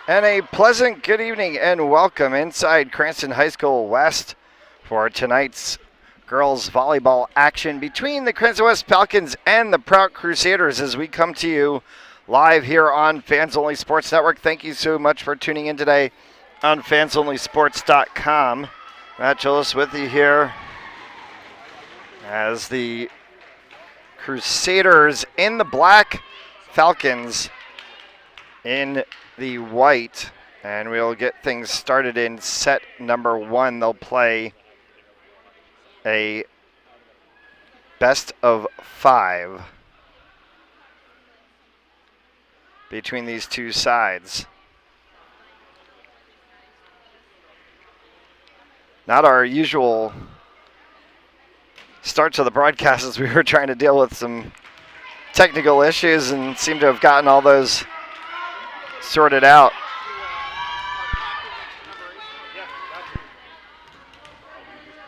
And a pleasant good evening and welcome inside Cranston High School West for tonight's girls volleyball action between the Cranston West Falcons and the Prout Crusaders as we come to you live here on Fans Only Sports Network. Thank you so much for tuning in today on fansonlysports.com. Matt Gillis with you here as the Crusaders in the black, Falcons in the white, and we'll get things started in set number one. They'll play a best of 5 between these two sides. Not our usual start to the broadcast, as we were trying to deal with some technical issues and seem to have gotten all those sorted out.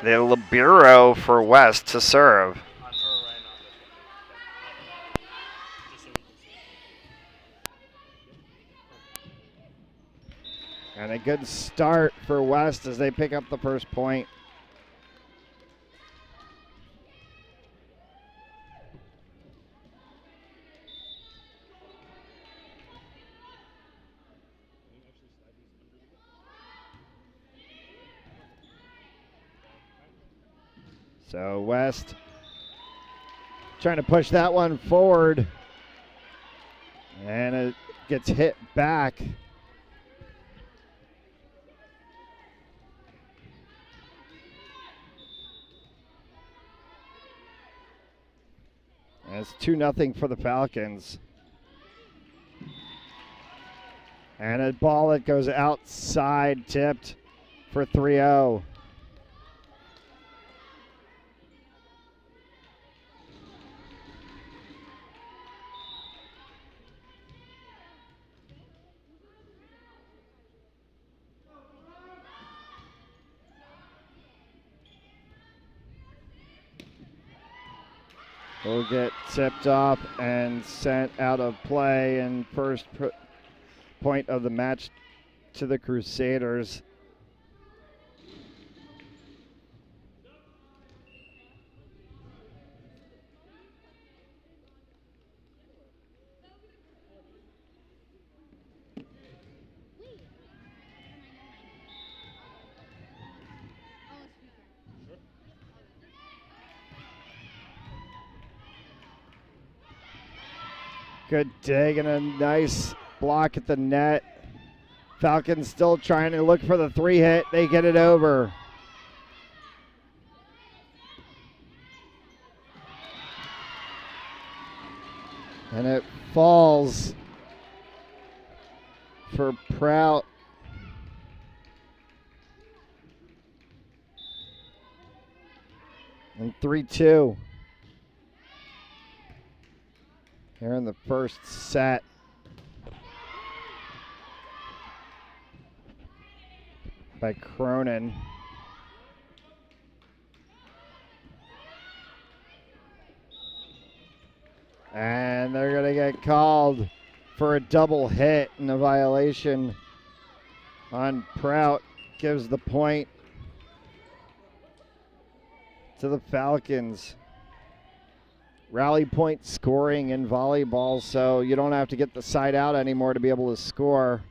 The libero for West to serve. And a good start for West as they pick up the first point. So West trying to push that one forward, and it gets hit back. And it's 2-0 for the Falcons. And a ball that goes outside, tipped for 3-0. Will get tipped off and sent out of play, and first point of the match to the Crusaders. Good dig and a nice block at the net. Falcons still trying to look for the 3 hit. They get it over. And it falls for Prout. And 3-2. Here in the first set. By Cronin. And they're going to get called for a double hit, and a violation on Prout gives the point to the Falcons. Rally point scoring in volleyball, so you don't have to get the side out anymore to be able to score.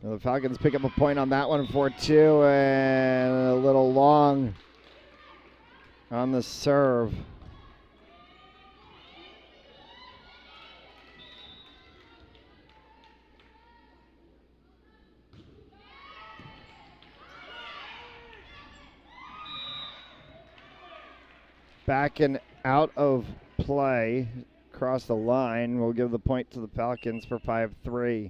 And the Falcons pick up a point on that one for 2, and a little long on the serve. Back and out of play, across the line. We'll give the point to the Falcons for 5-3.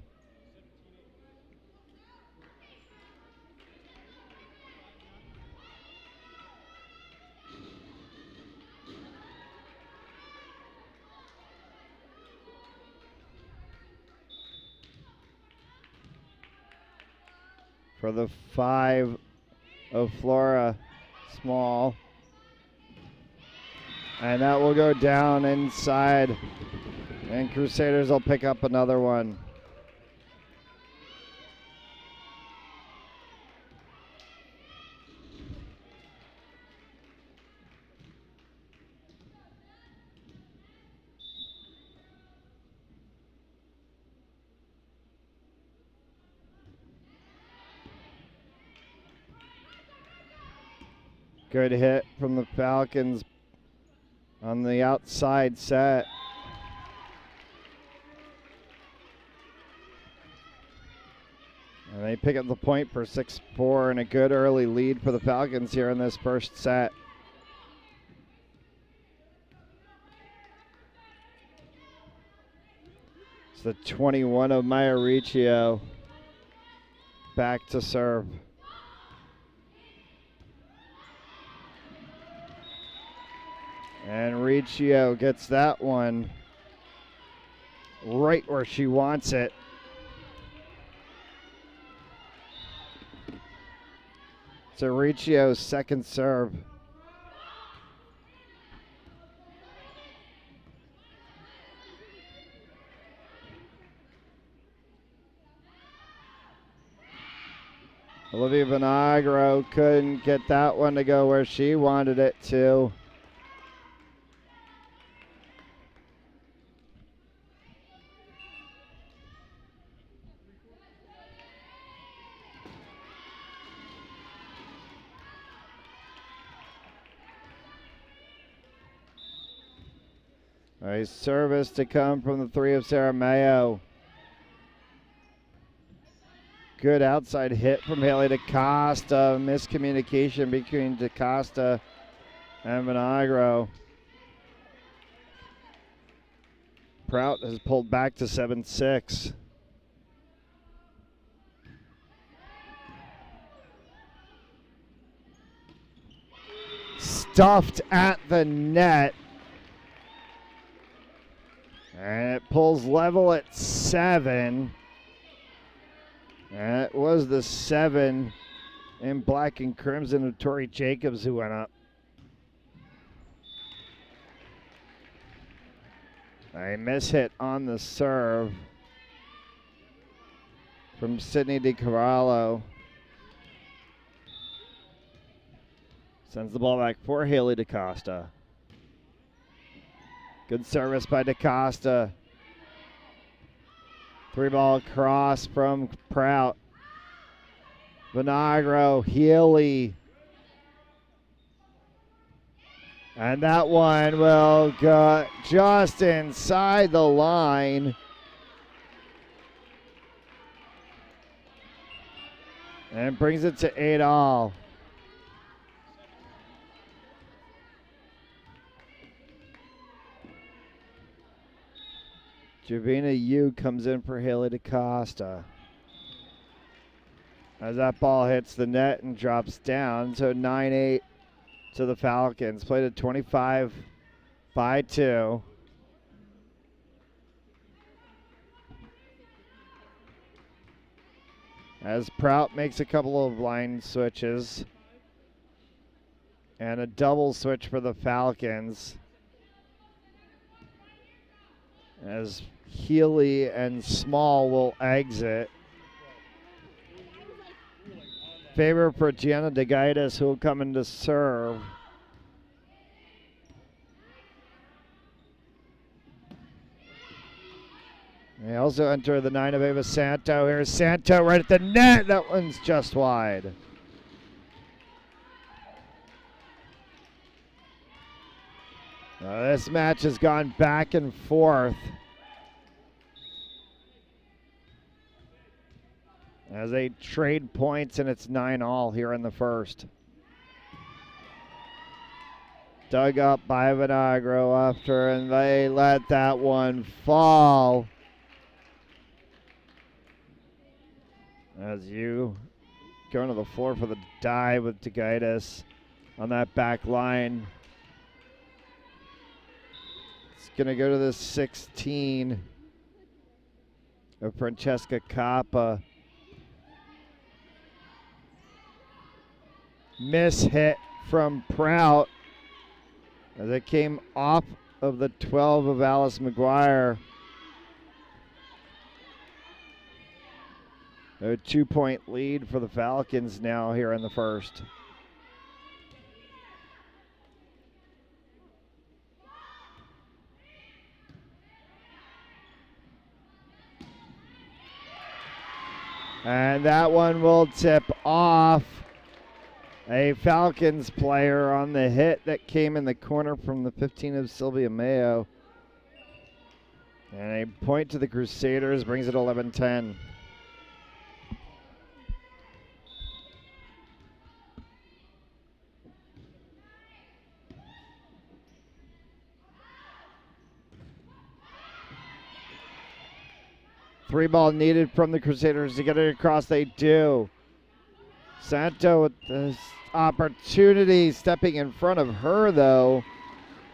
For the 5 of Flora, Small. And that will go down inside. And Crusaders will pick up another one. Good hit from the Falcons on the outside set. And they pick up the point for 6-4 and a good early lead for the Falcons here in this first set. It's the 21 of Maya Riccio back to serve. And Riccio gets that one right where she wants it. So Riccio's second serve. Olivia Vinagro couldn't get that one to go where she wanted it to. A service to come from the 3 of Sarah Mayo. Good outside hit from Haley DaCosta. Miscommunication between DaCosta and Vinagro. Prout has pulled back to 7-6. Stuffed at the net. And it pulls level at 7. And it was the 7 in black and crimson of Tori Jacobs who went up. A mishit on the serve from Sydney DiCarlo. Sends the ball back for Haley DaCosta. Good service by DaCosta. 3-ball cross from Prout. Vinagro, Healy. And that one will go just inside the line. And brings it to 8-all. Javina Yu comes in for Haley DaCosta. As that ball hits the net and drops down, so 9-8 to the Falcons. Played at 25-2. As Prout makes a couple of line switches. And a double switch for the Falcons. As Healy and Small will exit. Favor for Gianna DeGaitis, who will come in to serve. They also enter the 9 of Ava Santo. Here's Santo right at the net. That one's just wide. This match has gone back and forth as they trade points, and it's 9-all here in the first. Dug up by Vinagro after, and they let that one fall. As you going to the floor for the dive with DeGaitis on that back line. It's going to go to the 16 of Francesca Coppa. Miss hit from Prout as it came off of the 12 of Alice McGuire. A 2-point lead for the Falcons now here in the first. And that one will tip off. A Falcons player on the hit that came in the corner from the 15 of Sylvia Mayo. And a point to the Crusaders brings it 11-10. Three ball needed from the Crusaders to get it across. They do. Santo with this opportunity stepping in front of her, though.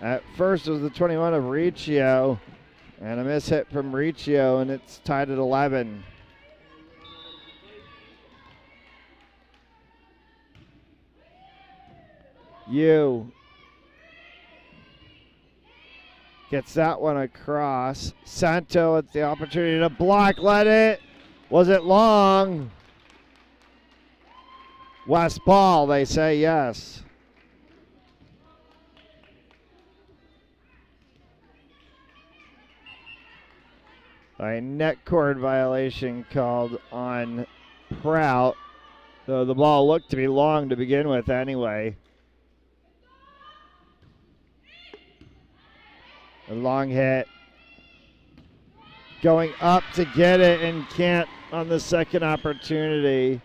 At first, it was the 21 of Riccio. And a miss hit from Riccio, and it's tied at 11. Yu gets that one across. Santo with the opportunity to block. Let it. Was it long? West ball, they say yes. A net cord violation called on Prout, though the ball looked to be long to begin with anyway. A long hit. Going up to get it and can't on the second opportunity.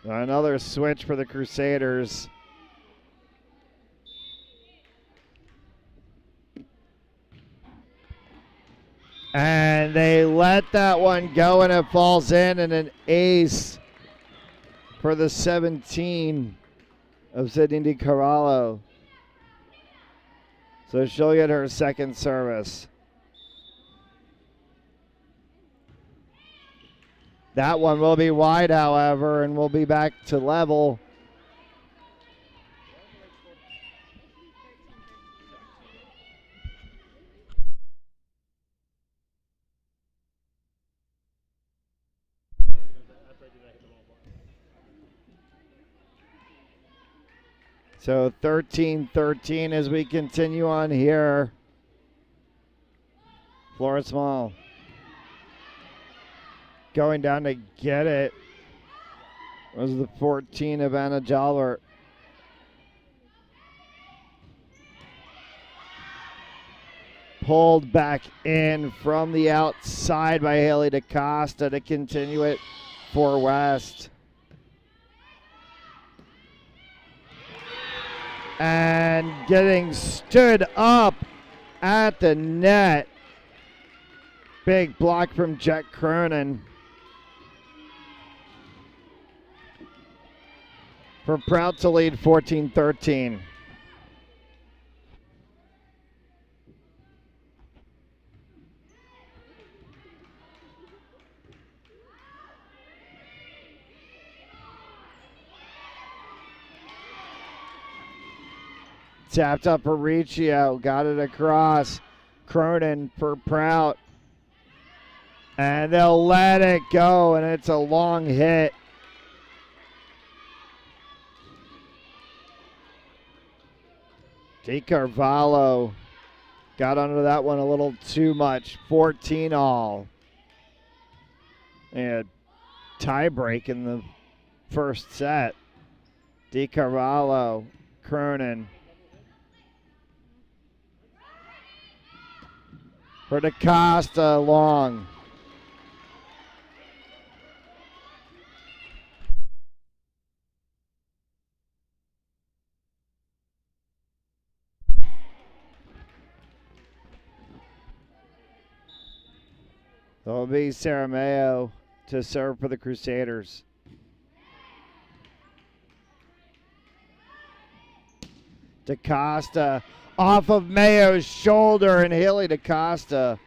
Another switch for the Crusaders. And they let that one go, and it falls in, and an ace for the 17 of Sydney DiCarlo. So she'll get her second service. That one will be wide, however, and we'll be back to level. So 13-13 as we continue on here. Flora Small going down to get it was the 14 of Anna Jalbert. Pulled back in from the outside by Haley DaCosta to continue it for West. And getting stood up at the net. Big block from Jet Cronin. For Prout to lead 14-13. Tapped up for Riccio, got it across. Cronin for Prout. And they'll let it go, and it's a long hit. DiCarlo got under that one a little too much. 14 all. And tie break in the first set. DiCarlo, Cronin. For DaCosta, long. It'll be Sarah Mayo to serve for the Crusaders. DaCosta off of Mayo's shoulder, and Haley DaCosta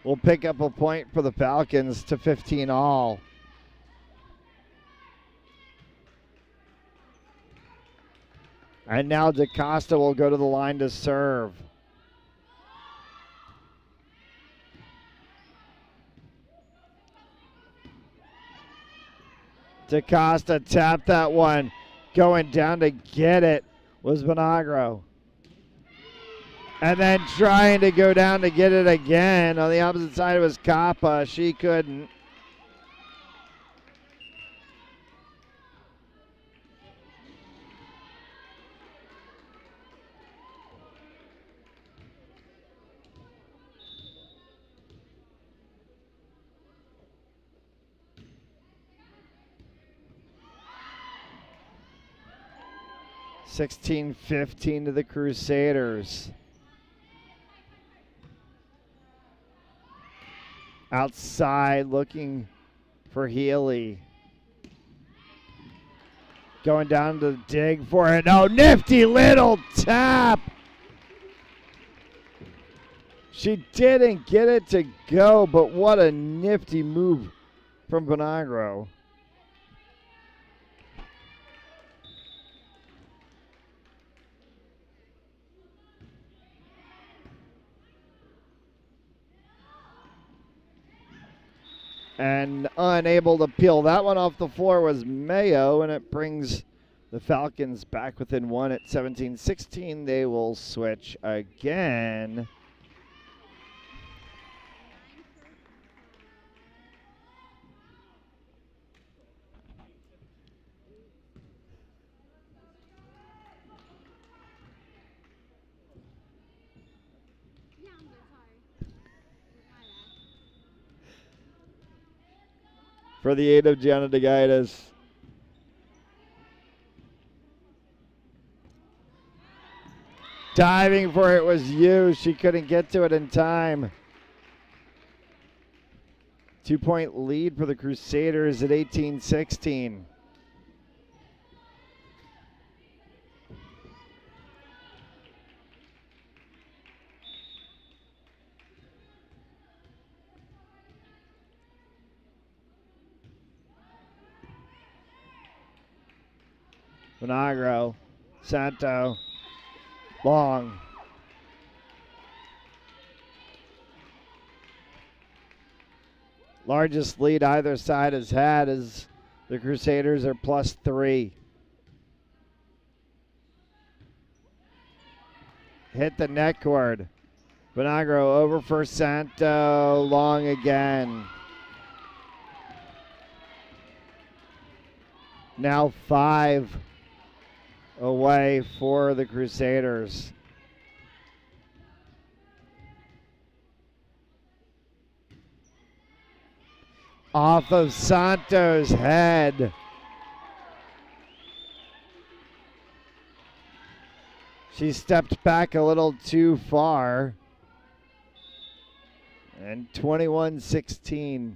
will pick up a point for the Falcons to 15 all. And now DaCosta will go to the line to serve. DaCosta tapped that one. Going down to get it was Vinagro. And then trying to go down to get it again. On the opposite side was Kappa. She couldn't. (16-15) to the Crusaders. Outside looking for Healy. Going down to dig for it. Oh, nifty little tap. She didn't get it to go, but what a nifty move from Bonagro. And unable to peel that one off the floor was Mayo, and it brings the Falcons back within one at 17-16. They will switch again. For the aid of Gianna DeGaitis. Diving for it was Yu. She couldn't get to it in time. 2-point lead for the Crusaders at 18-16. Bonagro, Santo, long. Largest lead either side has had as the Crusaders are +3. Hit the net cord. Bonagro over for Santo, long again. Now 5 away for the Crusaders. Off of Santos' head. She stepped back a little too far. And 21-16.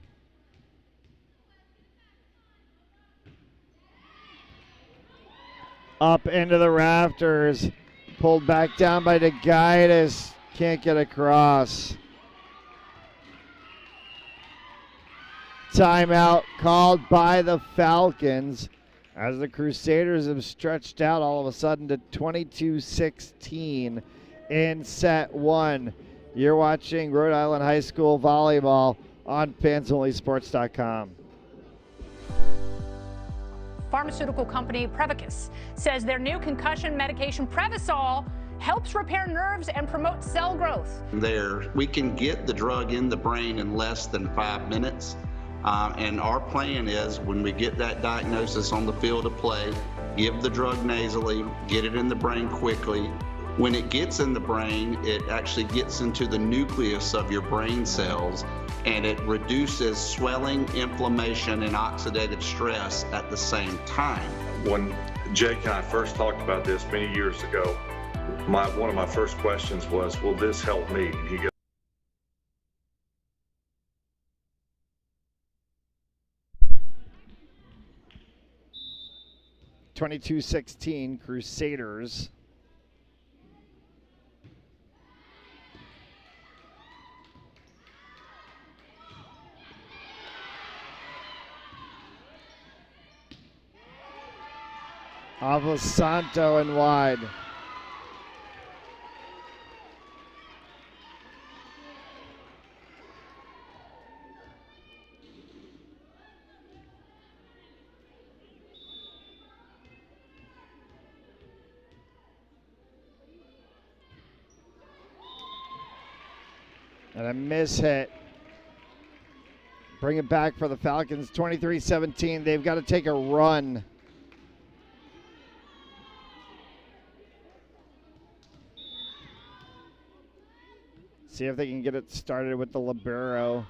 Up into the rafters. Pulled back down by DeGaitis. Can't get across. Timeout called by the Falcons as the Crusaders have stretched out all of a sudden to 22-16 in set 1. You're watching Rhode Island High School volleyball on fansonlysports.com. Pharmaceutical company Prevacus says their new concussion medication Prevacol helps repair nerves and promote cell growth. We can get the drug in the brain in less than 5 minutes. And our plan is when we get that diagnosis on the field of play, give the drug nasally, get it in the brain quickly. When it gets in the brain, it actually gets into the nucleus of your brain cells, and it reduces swelling, inflammation, and oxidative stress at the same time. When Jake and I first talked about this many years ago, one of my first questions was, will this help me? And he goes, 22-16 Crusaders. Off of Santo and wide. And a miss hit. Bring it back for the Falcons, 23-17. They've got to take a run. See if they can get it started with the libero.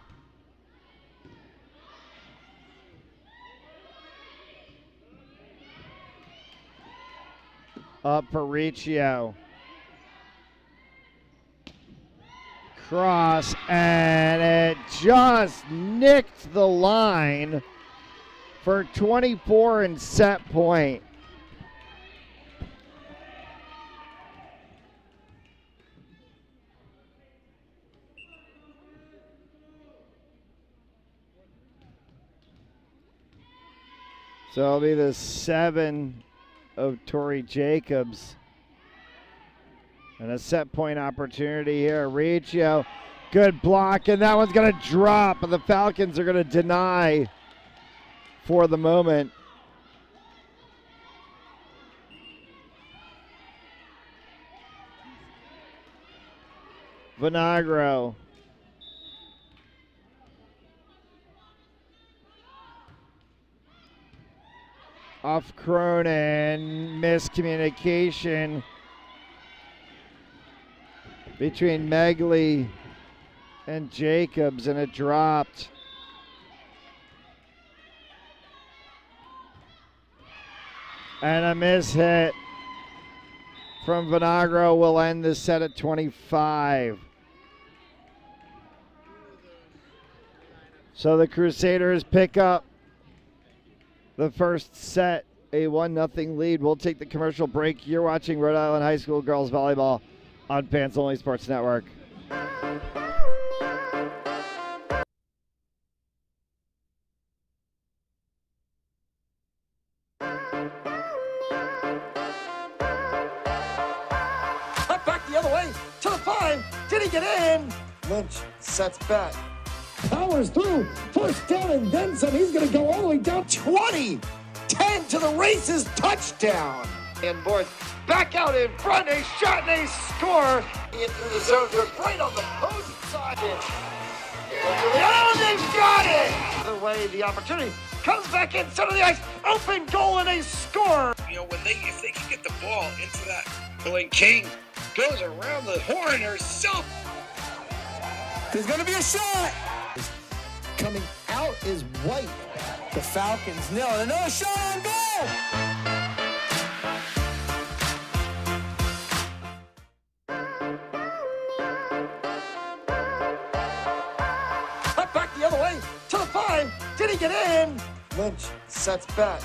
Up for Riccio. Cross, and it just nicked the line for 24 and set point. So it'll be the 7 of Tori Jacobs. And a set point opportunity here. Riccio, good block, and that one's going to drop, and the Falcons are going to deny for the moment. Vinagro. Off Cronin, miscommunication between Megley and Jacobs, and it dropped. And a miss hit from Vinagro will end the set at 25. So the Crusaders pick up the first set, a 1-0 lead. We'll take the commercial break. You're watching Rhode Island High School Girls Volleyball on Pants Only Sports Network. Cut back the other way to the 5. Did he get in? Lynch sets back. Powers through. First down and then some. He's going to go all the way down 20. 10 to the races. Touchdown. And boards back out in front. A shot and a score. In through the zone. They're right on the post side. Oh, they've got it. The way the opportunity comes back in center of the ice. Open goal and a score. You know, if they can get the ball into that, when King goes around the horn herself. There's going to be a shot. Coming out is White. The Falcons nail it. Another shot on goal. Cut back the other way to the 5. Did he get in? Lynch sets back.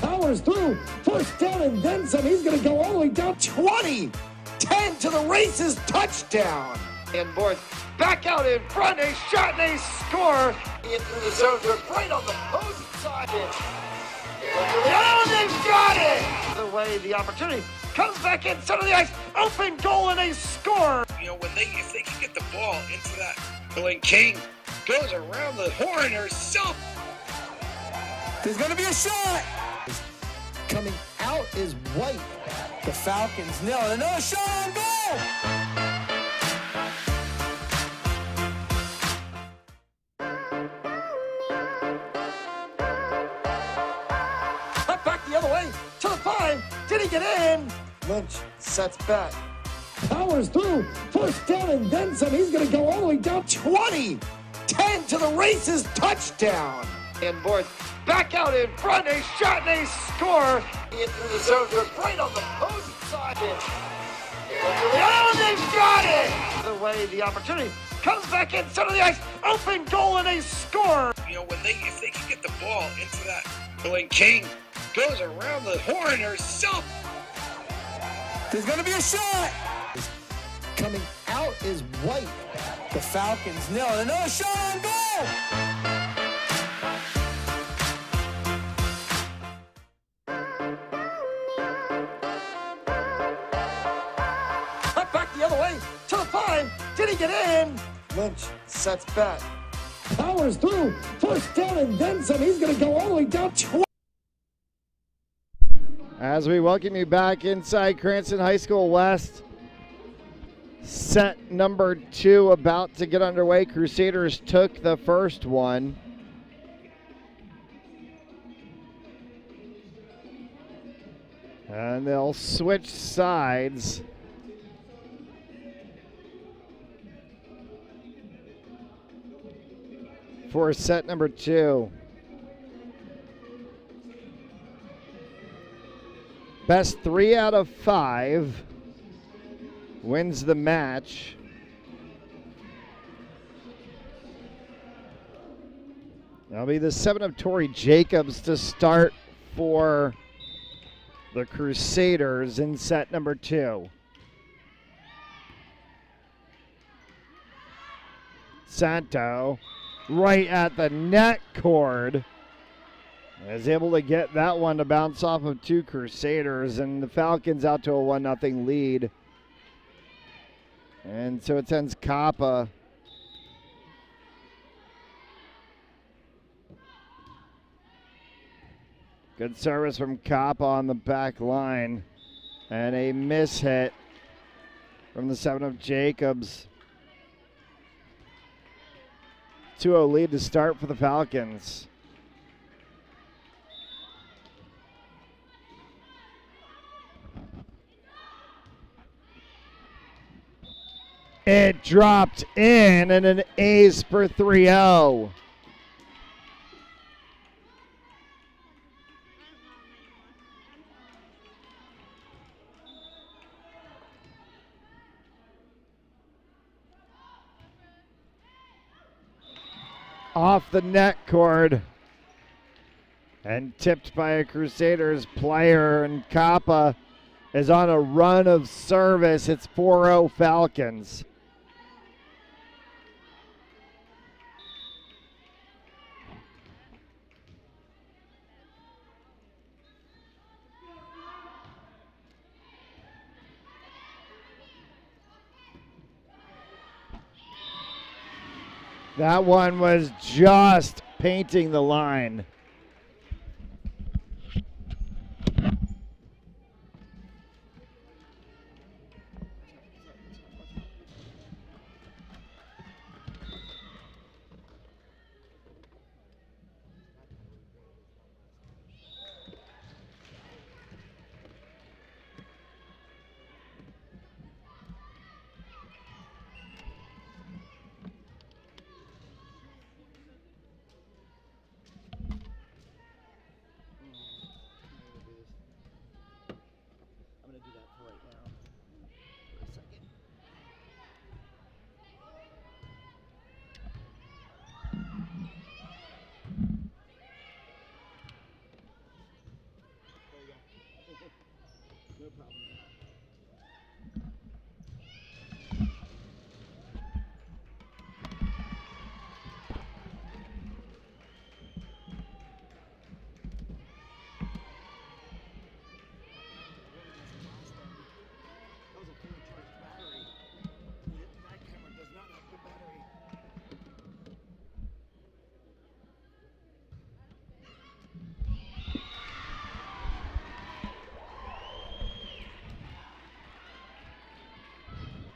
Powers through. First down and then some. He's going to go all the way down 20. 10 to the races. Touchdown. And boards back out in front. A shot and a score. In through the zone. They're right on the post side. Oh, they've got it. The way the opportunity comes back in center of the ice. Open goal and a score. You know, if they can get the ball into that, when King goes around the horn herself. There's going to be a shot. Coming out is White. The Falcons nail it. Another shot on goal. Cut back the other way to the 5. Did he get in? Lynch sets back. Powers through. First down and then some. He's going to go all the way down 20. 10 to the races. Touchdown. And boards back out in front. A shot and a score. In through the zone. They're right on the post side. Oh, they've got it. The way the opportunity comes back in center of the ice. Open goal and a score. You know, if they can get the ball into that, when King goes around the horn herself. There's going to be a shot. Coming out is White. The Falcons nail it. Another shot on goal. Cut back the other way to the 5. Did he get in? Lynch sets back. Powers through. First down and then some. He's going to go all the way down 20. As we welcome you back inside Cranston High School West Set number 2 about to get underway. Crusaders took the first one. And they'll switch sides. For set number 2. Best 3 out of 5 wins the match. That'll be the 7 of Tori Jacobs to start for the Crusaders in set number 2. Santo, right at the net cord, is able to get that one to bounce off of 2 Crusaders, and the Falcons out to a 1-0 lead. And so it sends Kappa good service from Kappa on the back line. And a miss hit from the 7 of Jacobs. 2-0 lead to start for the Falcons. It dropped in and an ace for 3-0. Off the net cord and tipped by a Crusaders player, and Kappa is on a run of service. It's 4-0 Falcons. That one was just painting the line.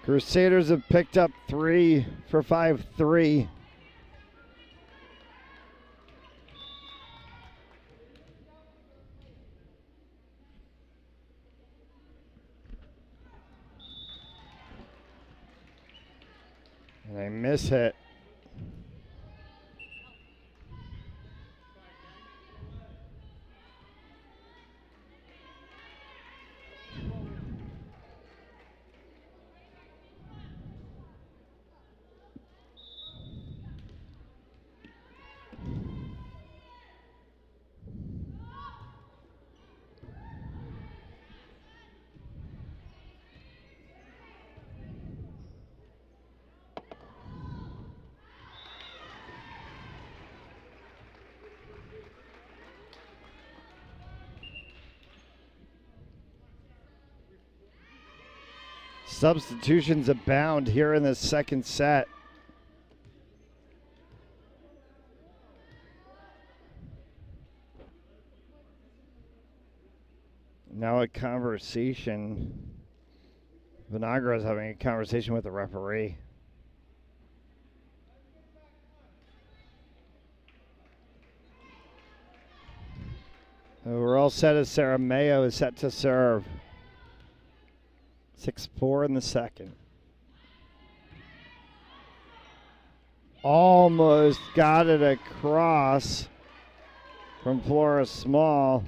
Crusaders have picked up 3 for 5-3. And a miss hit. Substitutions abound here in the second set. Now a conversation Vinagro is having a conversation with the referee. We're all set as Sarah Mayo is set to serve. 6-4 in the second. Almost got it across from Flora Small.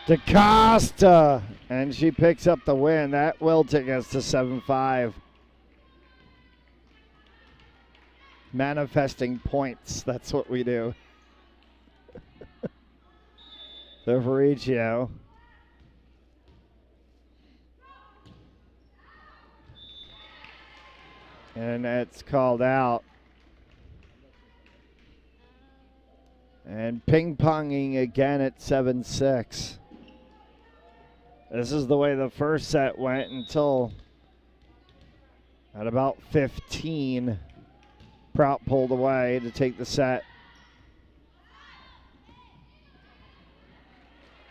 DaCosta, and she picks up the win. That will take us to 7-5. Manifesting points, that's what we do. The Vericchio. And it's called out. And ping-ponging again at 7-6. This is the way the first set went until at about 15. Prout pulled away to take the set.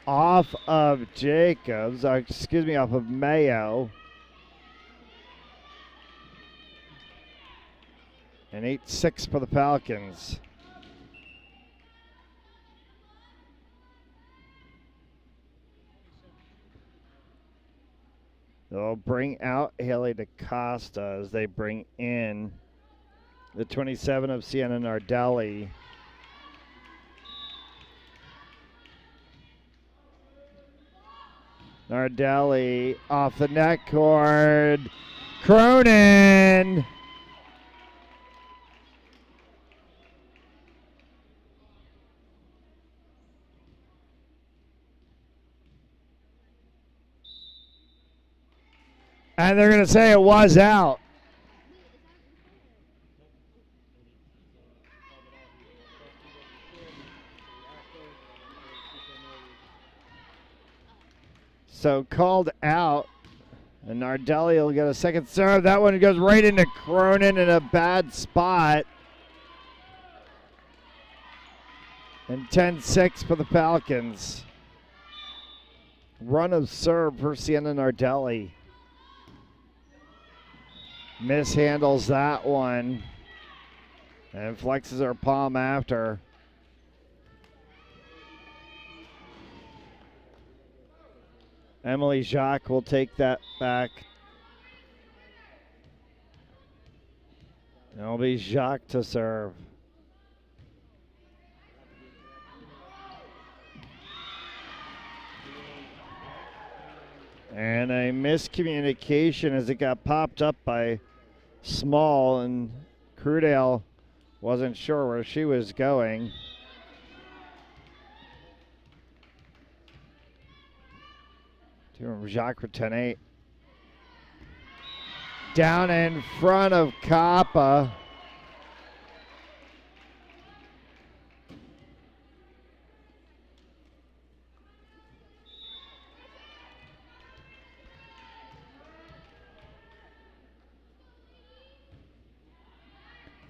Off of Jacobs, off of Mayo. And 8-6 for the Falcons. They'll bring out Haley DaCosta as they bring in the 27 of Sienna Nardelli. Nardelli off the net cord. Cronin. And they're going to say it was out. So called out. And Nardelli will get a second serve. That one goes right into Cronin in a bad spot. And 10-6 for the Falcons. Run of serve for Sienna Nardelli. Mishandles that one and flexes her palm after. Emily Jacques will take that back. It'll be Jacques to serve. And a miscommunication as it got popped up by Small, and Crudale wasn't sure where she was going. Jacques for 10-8. Down in front of Kappa.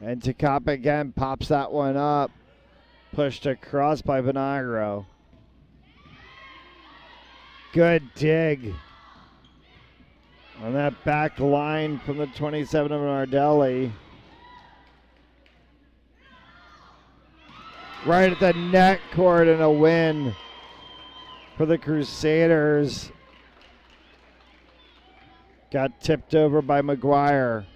And Takapa again pops that one up. Pushed across by Vinagro. Good dig on that back line from the 27 of Nardelli. Right at the net cord and a win for the Crusaders. Got tipped over by McGuire.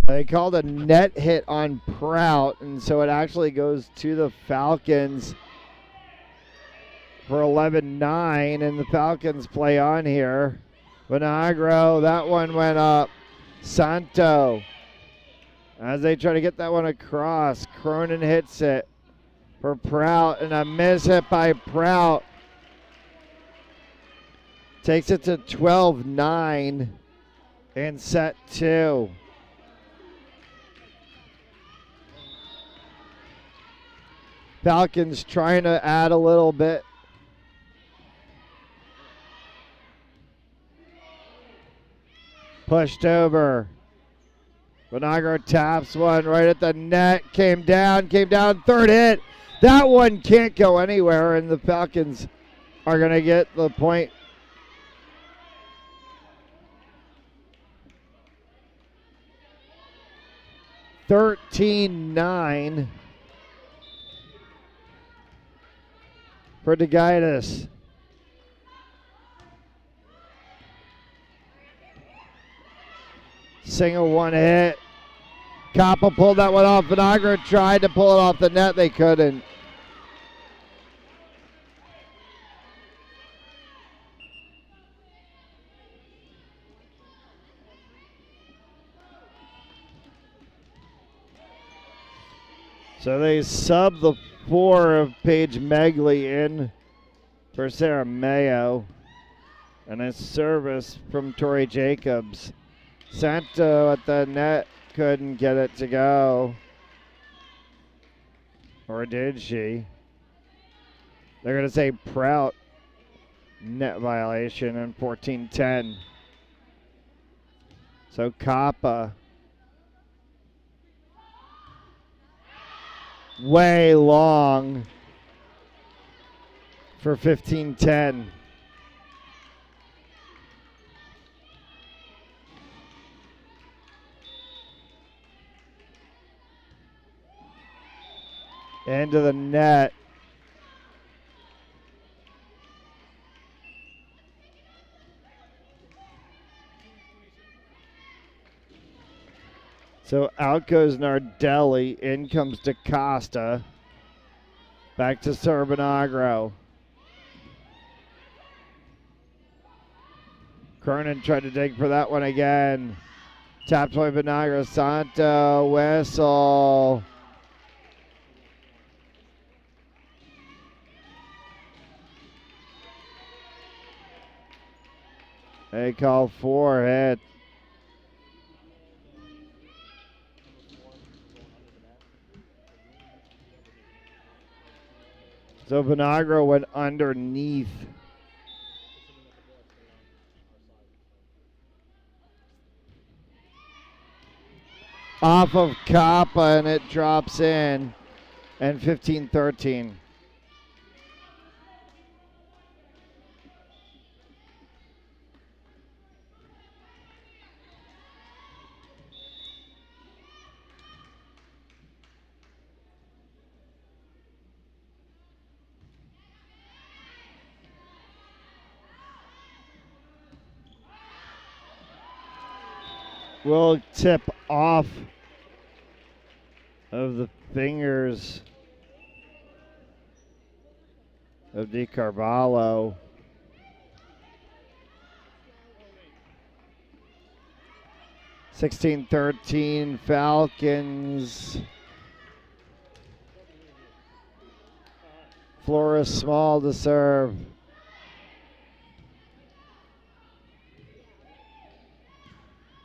They called a net hit on Prout, and so it actually goes to the Falcons for 11-9, and the Falcons play on here. Vinagro, that one went up. Santo, as they try to get that one across. Cronin hits it. for Prout, and a miss hit by Prout. Takes it to 12-9 in set 2. Falcons trying to add a little bit. Pushed over. Vinagro taps one right at the net. Came down. Third hit. That one can't go anywhere, and the Falcons are going to get the point. $13-9 for DeGaitis. Single one hit. Kappa pulled that one off. Vinagro tried to pull it off the net. They couldn't. So they sub the 4 of Paige Megley in for Sarah Mayo. And a service from Tori Jacobs. Santo at the net, couldn't get it to go. Or did she? They're going to say Prout net violation and 14-10. So Kappa way long for 15-10. Into the net. So out goes Nardelli. In comes DaCosta. Back to Serbanagro. Cronin tried to dig for that one again. Tapped by Vinagro. Santo. Whistle. They call 4 hit. So Vinagro went underneath. Off of Kappa, and it drops in. And 15-13. Will tip off of the fingers of DiCarvalho. (16-13) Falcons. Flores Small to serve.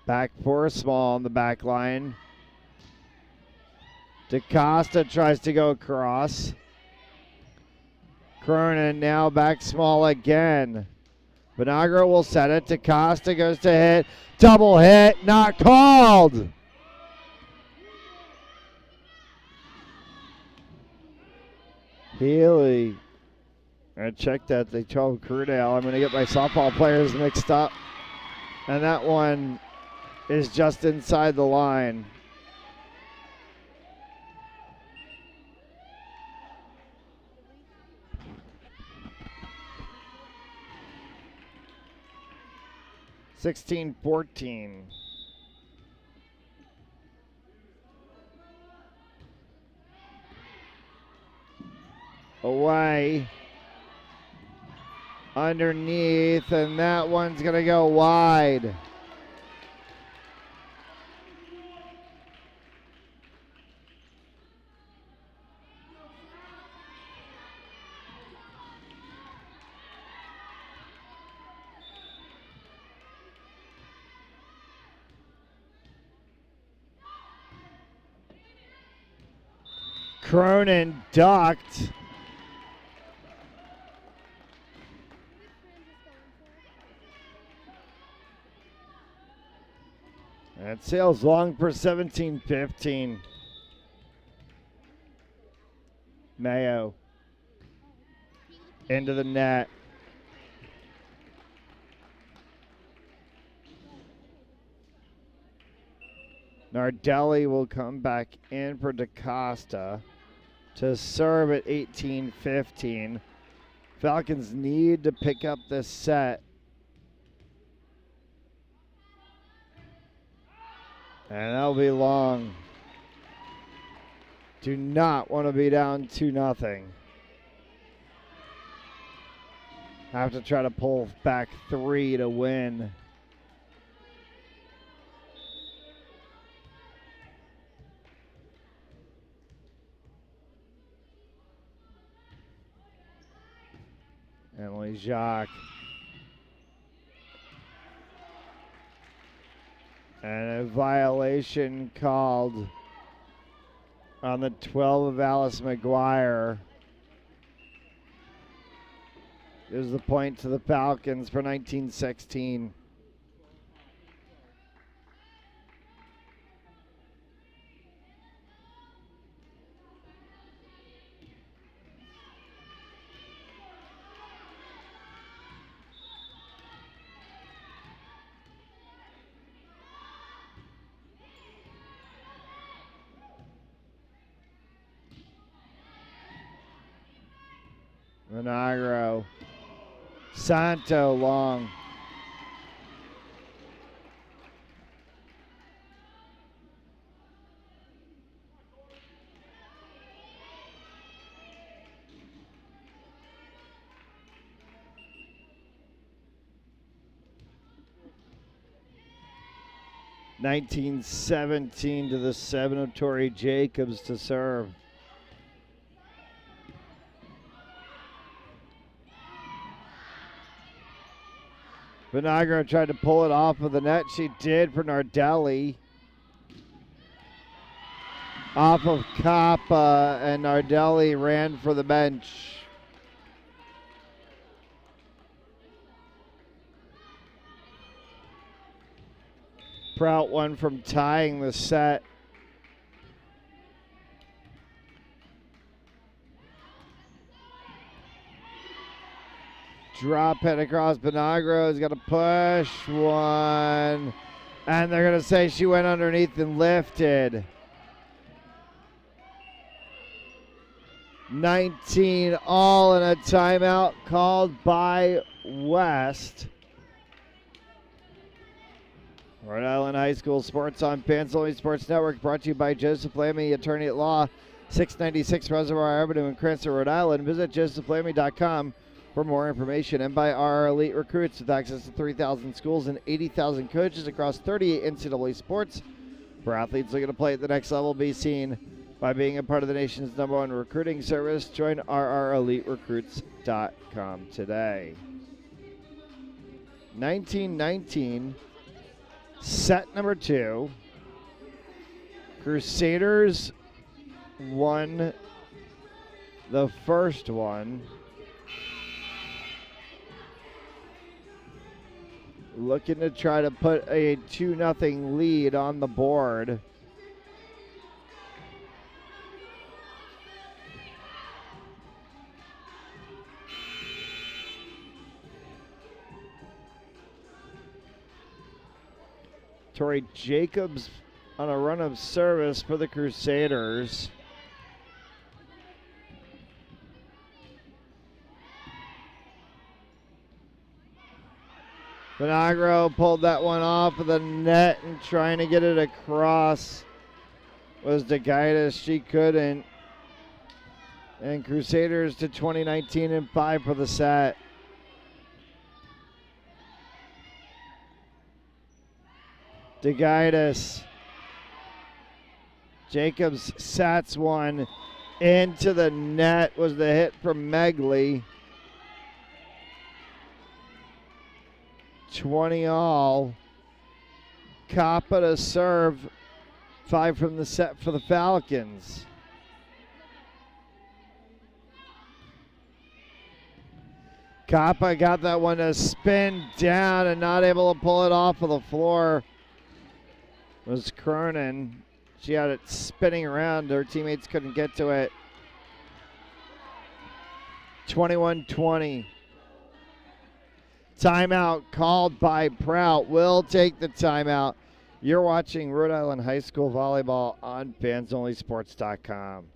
Back for Small on the back line. DaCosta tries to go across. Cronin now back Small again. Vinagro will set it. DaCosta goes to hit. Double hit. Not called. Healy. I checked that. They told Crudale. I'm going to get my softball players mixed up. And that one is just inside the line. (16-14). Away. Underneath, and that one's going to go wide. Cronin ducked. That sails long for 17-15. Mayo into the net. Nardelli will come back in for DaCosta to serve at 18-15. Falcons need to pick up this set. And that'll be long. Do not want to be down 2-0. Have to try to pull back 3 to win. Emily Jacques. And a violation called on the 12 of Alice McGuire. There's the point to the Falcons for 19-16. Vinagro. Santo long. (19-17) to the 7 of Tori Jacobs to serve. Vinagro tried to pull it off of the net. She did for Nardelli. Off of Kappa, and Nardelli ran for the bench. Prout won from tying the set. Drop head across. Benagro's got to push one. And they're going to say she went underneath and lifted. 19 all in a timeout called by West. Rhode Island High School Sports on Pants Only Sports Network, brought to you by Joseph Lamy, attorney at law, 696 Reservoir Avenue in Cranston, Rhode Island. Visit josephlamy.com for more information, and by our elite recruits with access to 3,000 schools and 80,000 coaches across 38 NCAA sports. For athletes looking to play at the next level, be seen by being a part of the nation's #1 recruiting service. Join rreliterecruits.com today. 19-19, set number 2. Crusaders won the first one. Looking to try to put a 2-0 lead on the board. Tori Jacobs on a run of service for the Crusaders. Vinagro pulled that one off of the net and trying to get it across was DeGaitis. She couldn't. And Crusaders to 20-19 and 5 for the set. DeGaitis. Jacobs sats one into the net was the hit from Megley. 20 all. Kappa to serve. 5 from the set for the Falcons. Kappa got that one to spin down and not able to pull it off of the floor. It was Cronin. She had it spinning around. Her teammates couldn't get to it. 21-20. Timeout called by Prout. Will take the timeout. You're watching Rhode Island High School Volleyball on fansonlysports.com.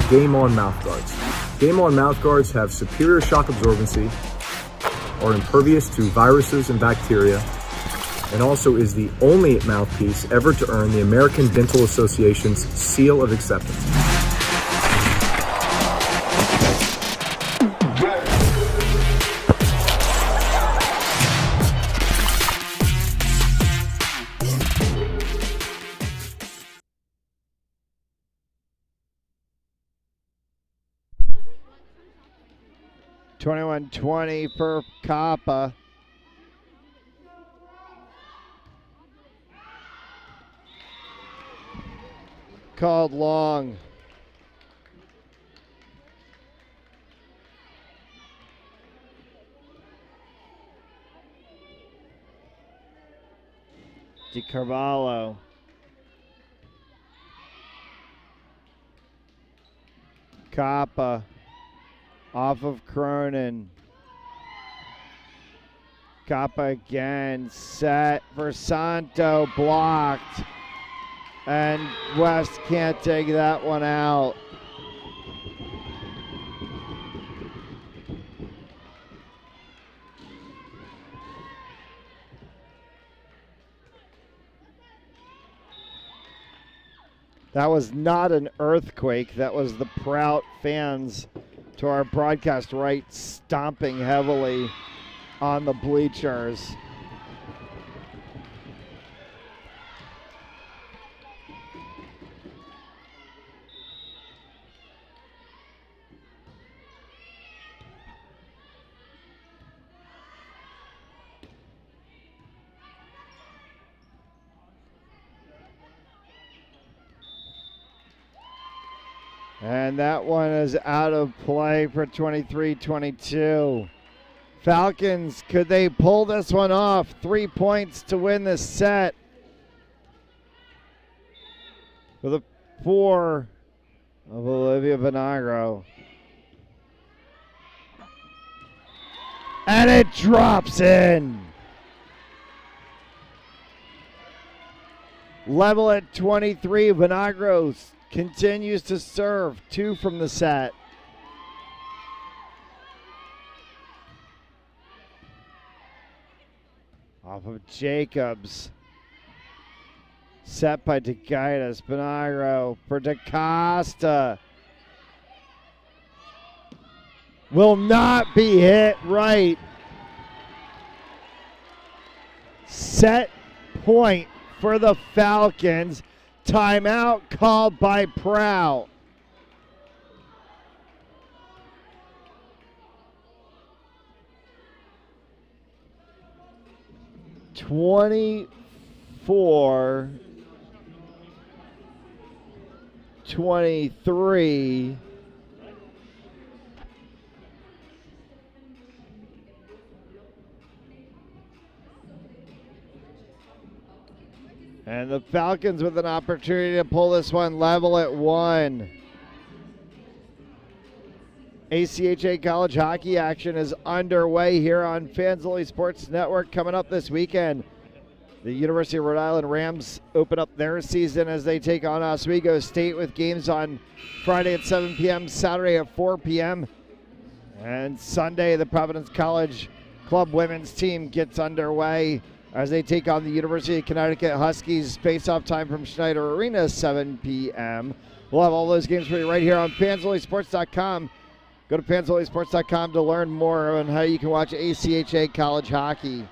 Game On mouthguards. Game On mouthguards have superior shock absorbency, are impervious to viruses and bacteria, and also is the only mouthpiece ever to earn the American Dental Association's seal of acceptance. 21-20 for Kappa. Called long. DiCarvalho. Kappa. Off of Cronin. Kappa again. Set for Santo. Blocked. And West can't take that one out. That was not an earthquake. That was the Prout fans to our broadcast right stomping heavily on the bleachers. And that one is out of play for 23-22. Falcons, could they pull this one off? 3 points to win this set. For the 4 of Olivia Vinagro. And it drops in. Level at 23. Vinagro continues to serve. 2 from the set. Off of Jacobs. Set by DeGaitis. Vinagro for DaCosta. Will not be hit right. Set point for the Falcons. Timeout called by Prout. (24-23). And the Falcons with an opportunity to pull this one level at 1. ACHA college hockey action is underway here on Fans Only Sports Network. Coming up this weekend, the University of Rhode Island Rams open up their season as they take on Oswego State with games on Friday at 7 p.m., Saturday at 4 p.m. And Sunday, the Providence College Club women's team gets underway as they take on the University of Connecticut Huskies. Face-off time from Schneider Arena, 7 p.m. We'll have all those games for you right here on fansonlysports.com. Go to fansonlysports.com to learn more on how you can watch ACHA college hockey.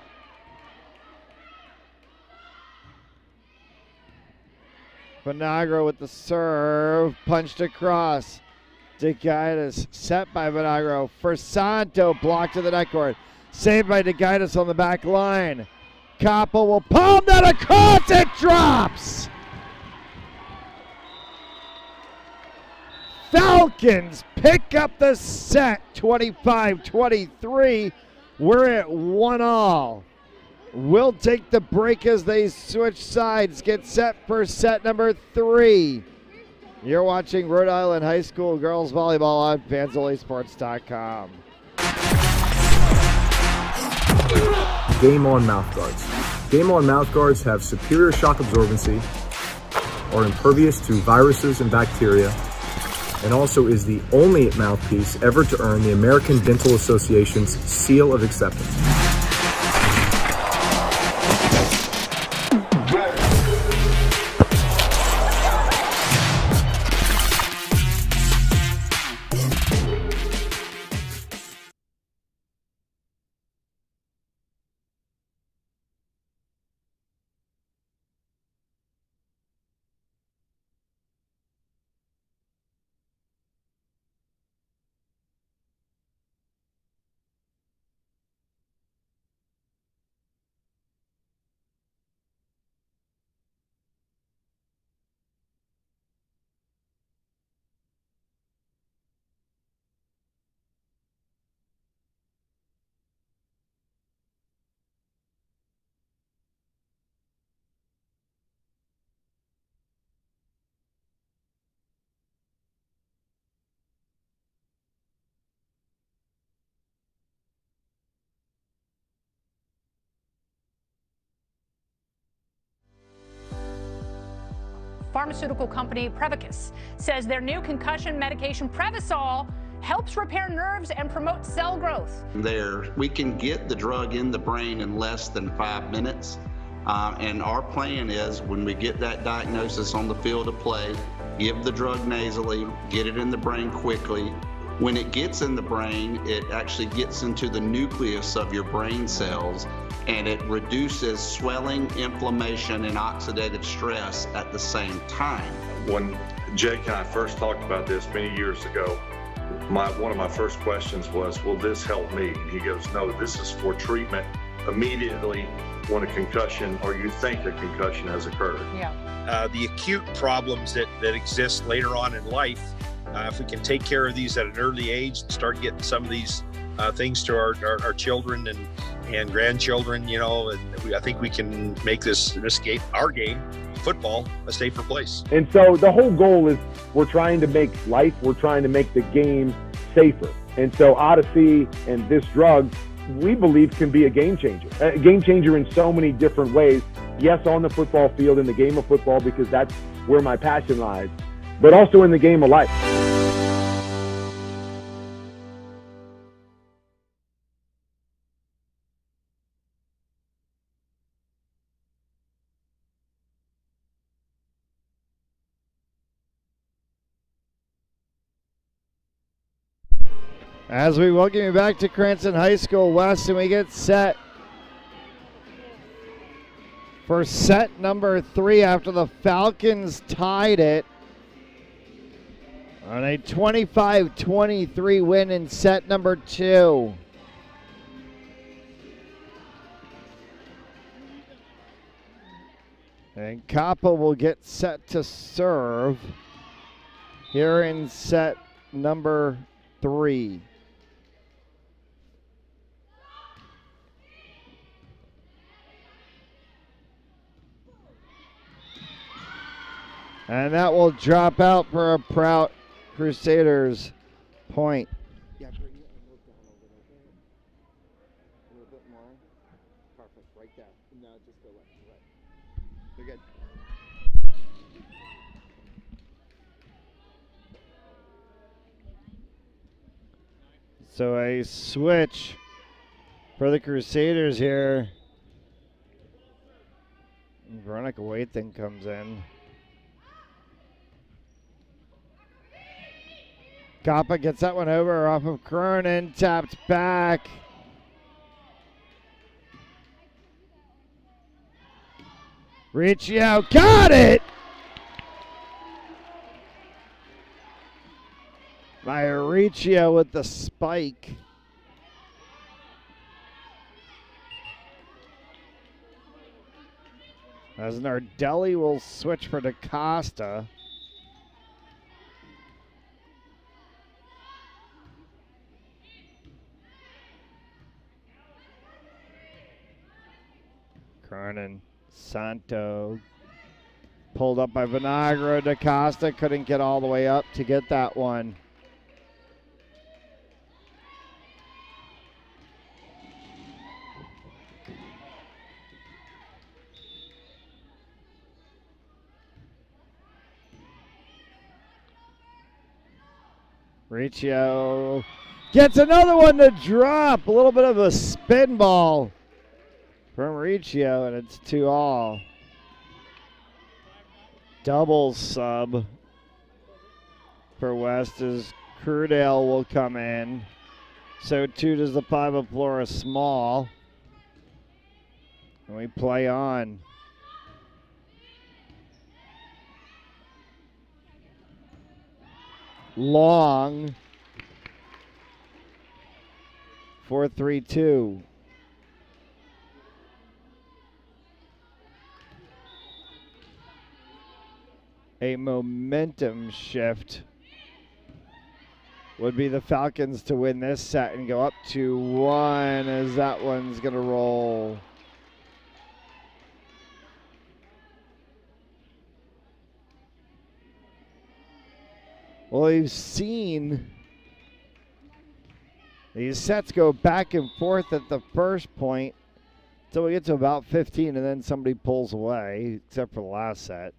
Vinagro with the serve, punched across. DeGaitis set by Vinagro for Santo, blocked to the net cord. Saved by DeGaitis on the back line. Kappa will palm that across, it drops! Falcons pick up the set, 25-23. We're at 1-all. We'll take the break as they switch sides, get set for set number 3. You're watching Rhode Island High School Girls Volleyball on FansOnlySports.com. Game On mouthguards. Game On mouthguards have superior shock absorbency, are impervious to viruses and bacteria, and also is the only mouthpiece ever to earn the American Dental Association's seal of acceptance. Pharmaceutical company Prevacus says their new concussion medication Prevacol helps repair nerves and promote cell growth. We can get the drug in the brain in less than 5 minutes. And our plan is when we get that diagnosis on the field of play, give the drug nasally, get it in the brain quickly. When it gets in the brain, it actually gets into the nucleus of your brain cells, and it reduces swelling, inflammation, and oxidative stress at the same time. When Jake and I first talked about this many years ago, one of my first questions was, will this help me? And he goes, no, this is for treatment immediately when a concussion or you think a concussion has occurred. Yeah. The acute problems that exist later on in life, if we can take care of these at an early age and start getting some of these things to our children and grandchildren, you know, and I think we can make this game, our game, football, a safer place. And so the whole goal is we're trying to make the game safer. And so Odyssey and this drug, we believe, can be a game changer in so many different ways. Yes, on the football field, in the game of football, because that's where my passion lies, but also in the game of life. As we welcome you back to Cranston High School West, and we get set for set number 3 after the Falcons tied it on a 25-23 win in set number 2. And Kappa will get set to serve here in set number 3. And that will drop out for a Prout Crusaders point. Yeah, bring it and look down a little bit more. Perfect, right there. No, just go left. You're good. So a switch for the Crusaders here. Veronica Waithen comes in. Kappa gets that one over off of Cronin, tapped back. Riccio got it! By Riccio with the spike. As Nardelli will switch for DaCosta. Cronin. Santo pulled up by Vinagro. DaCosta couldn't get all the way up to get that one. Riccio gets another one to drop. A little bit of a spin ball from Riccio, and it's 2-all. Double sub for West as Crudale will come in. So too does the 5 of Flora Small. And we play on. Long. 4-3-2. A momentum shift would be the Falcons to win this set and go up 2-1 as that one's going to roll. Well, we've seen these sets go back and forth at the first point until we get to about 15 and then somebody pulls away, except for the last set.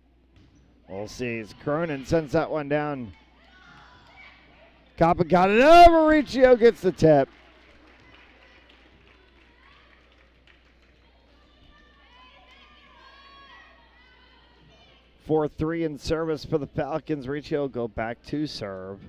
We'll see as Cronin sends that one down. Coppa got it over. Riccio gets the tip. For 3 in service for the Falcons. Riccio will go back to serve.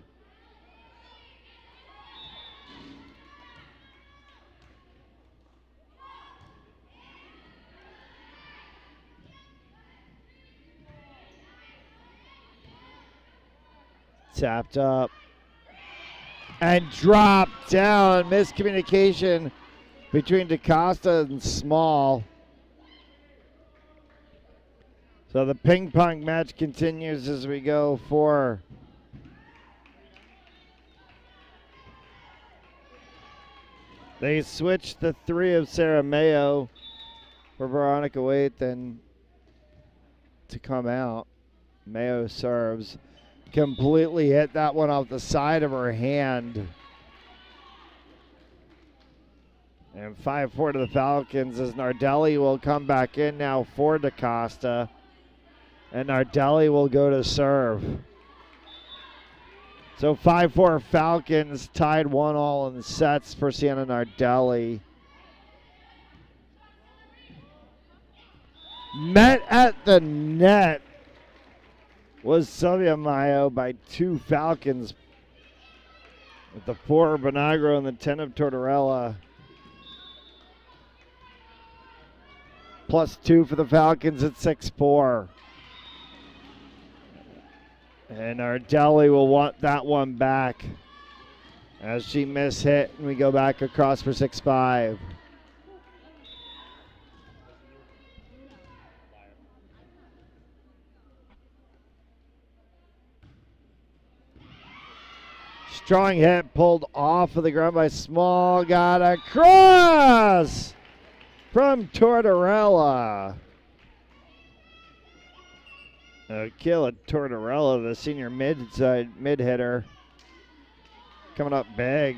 Tapped up and dropped down. Miscommunication between DaCosta and Small. So the ping pong match continues as we go for they switched the 3 of Sarah Mayo for Veronica Waite then to come out. Mayo serves. Completely hit that one off the side of her hand. And 5-4 to the Falcons as Nardelli will come back in now for DaCosta. And Nardelli will go to serve. So 5-4 Falcons tied 1-all in sets for Sienna Nardelli. Met at the net was Sylvia Mayo by 2 Falcons with the 4 of Vinagro and the 10 of Tortorella. Plus 2 for the Falcons at 6-4. And Nardelli will want that one back as she mishit and we go back across for 6-5. Strong hit pulled off of the ground by Small. Got a cross from Tortorella. Kill at Tortorella, the senior mid hitter. Coming up big.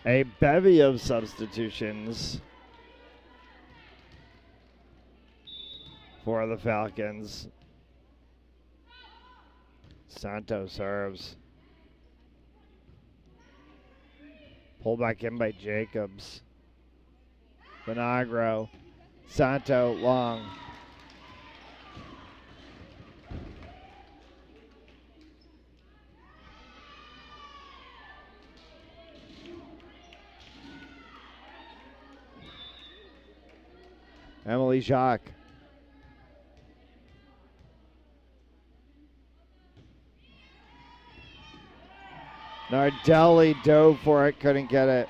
A bevy of substitutions for the Falcons. Santo serves. Pulled back in by Jacobs. Vinagro. Santo long. Emily Jacques. Nardelli dove for it, couldn't get it.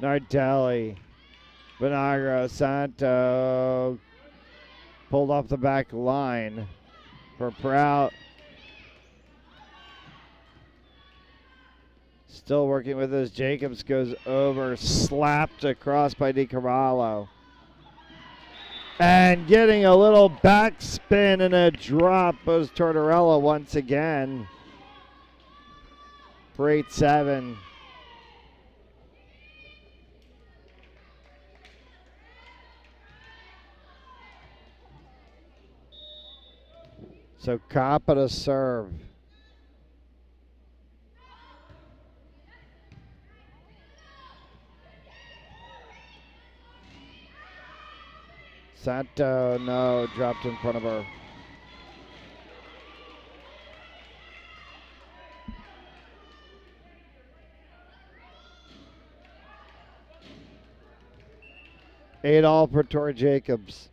Nardelli Vinagro, Santo pulled off the back line for Prout. Still working with us. Jacobs goes over, slapped across by DiCavallo. And getting a little backspin and a drop was Tortorella once again for 8-7. So Coppa to serve. Santo, no, dropped in front of her. Eight all for Tori Jacobs.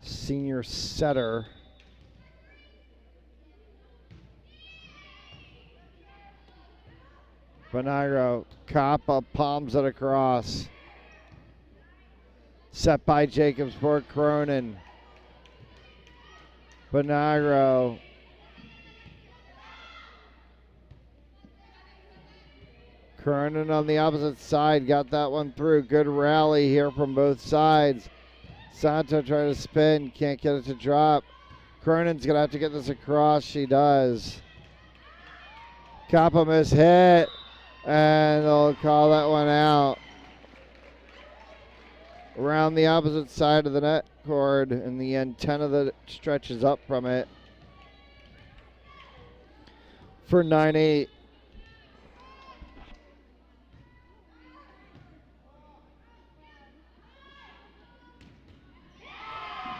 Senior setter. Vinagro, Coppa palms it across. Set by Jacobs for Cronin. Vinagro. Cronin on the opposite side, got that one through. Good rally here from both sides. Santo trying to spin, can't get it to drop. Cronin's gonna have to get this across, she does. Coppa miss hit, and they'll call that one out. Around the opposite side of the net cord, and the antenna that stretches up from it for 9-8.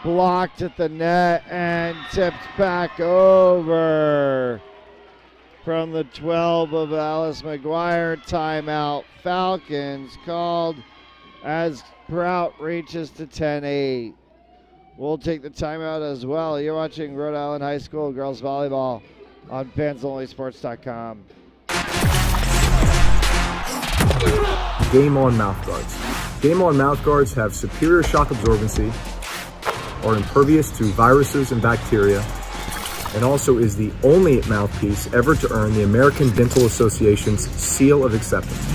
Blocked at the net and tipped back over from the 12 of Alice McGuire. Timeout. Falcons called as Prout reaches to 10-8. We'll take the timeout as well. You're watching Rhode Island High School girls volleyball on fansonlysports.com. Game On mouthguards. Game On mouthguards have superior shock absorbency, are impervious to viruses and bacteria, and also is the only mouthpiece ever to earn the American Dental Association's seal of acceptance.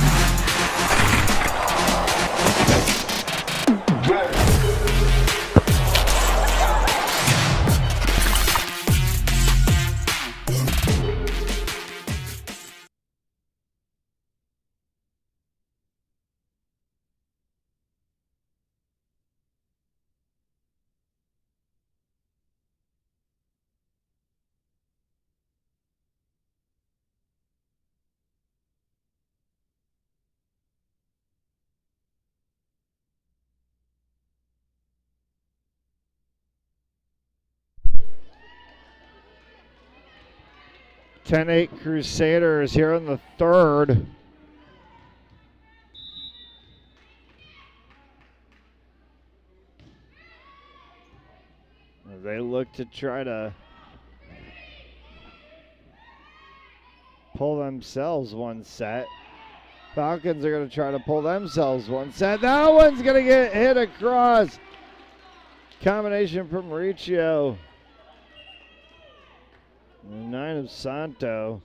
Ten-8 Crusaders here in the third. They look to try to pull themselves one set. Falcons are going to try to pull themselves one set. That one's going to get hit across. Combination from Mauricio. 9 of Santo.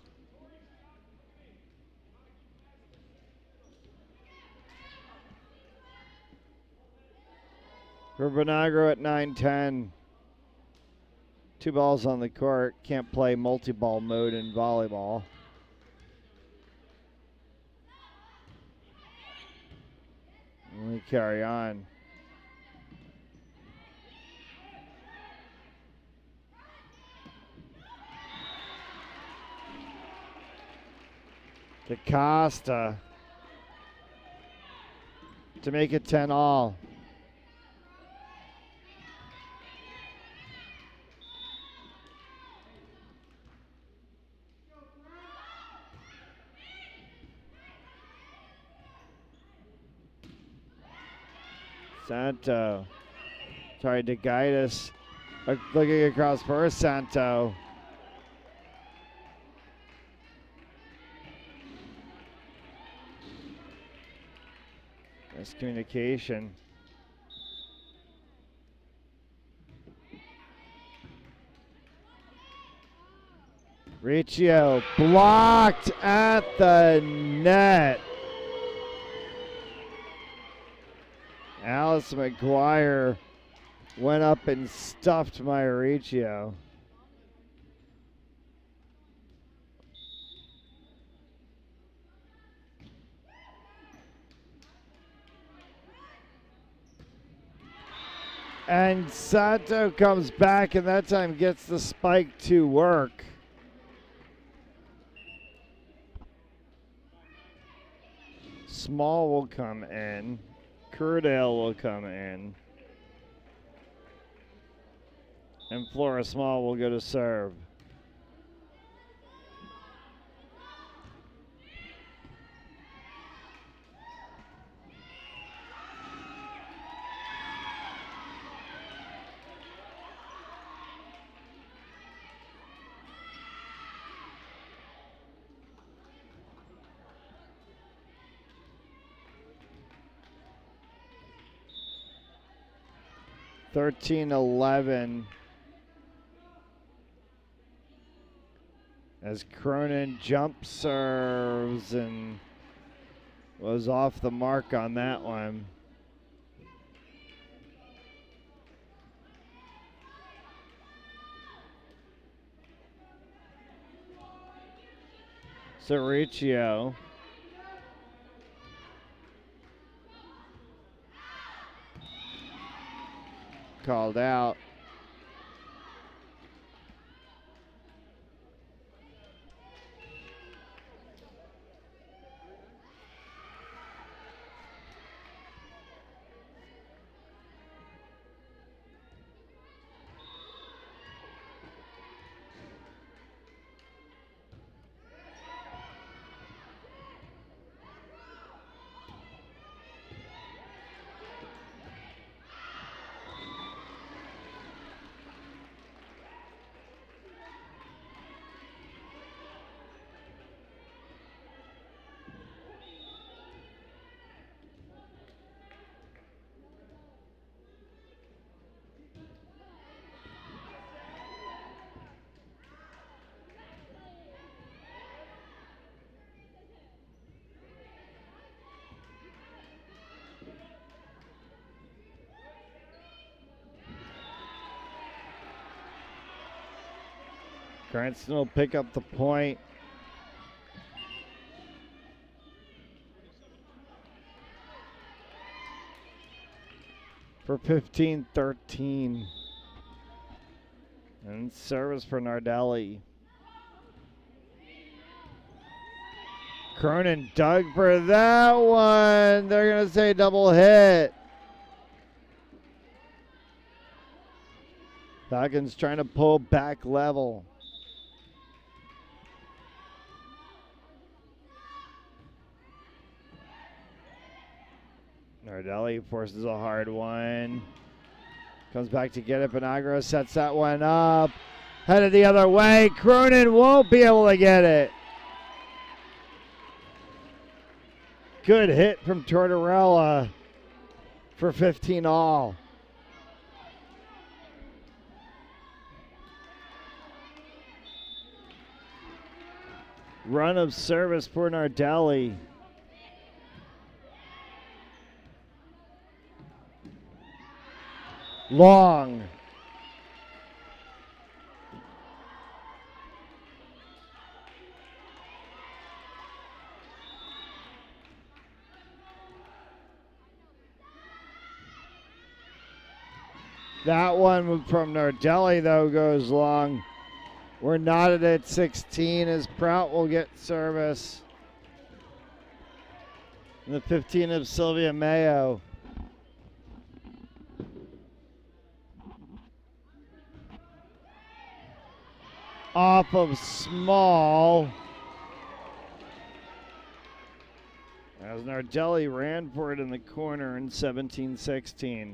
For Vinagro at 9-10. 2 balls on the court. Can't play multi-ball mode in volleyball. We carry on. DaCosta to make it 10 all. Santo tried to guide us. Looking across for Santo. Miscommunication. Riccio blocked at the net. Alice McGuire went up and stuffed Maya Riccio. And Sato comes back and that time gets the spike to work. Small will come in. Curdale will come in. And Flora Small will go to serve. (13-11) as Cronin jump serves and was off the mark on that one. Riccio called out. Cranston will pick up the point. For 15-13. And service for Nardelli. Cronin dug for that one. They're going to say double hit. Falcons trying to pull back level. Nardelli forces a hard one. Comes back to get it. Benagro sets that one up. Headed the other way. Cronin won't be able to get it. Good hit from Tortorella for 15 all. Run of service for Nardelli. Long. That one from Nardelli, though, goes long. We're knotted at 16 as Prout will get service. And the 15 of Sylvia Mayo. Off of Small. As Nardelli ran for it in the corner in 17-16.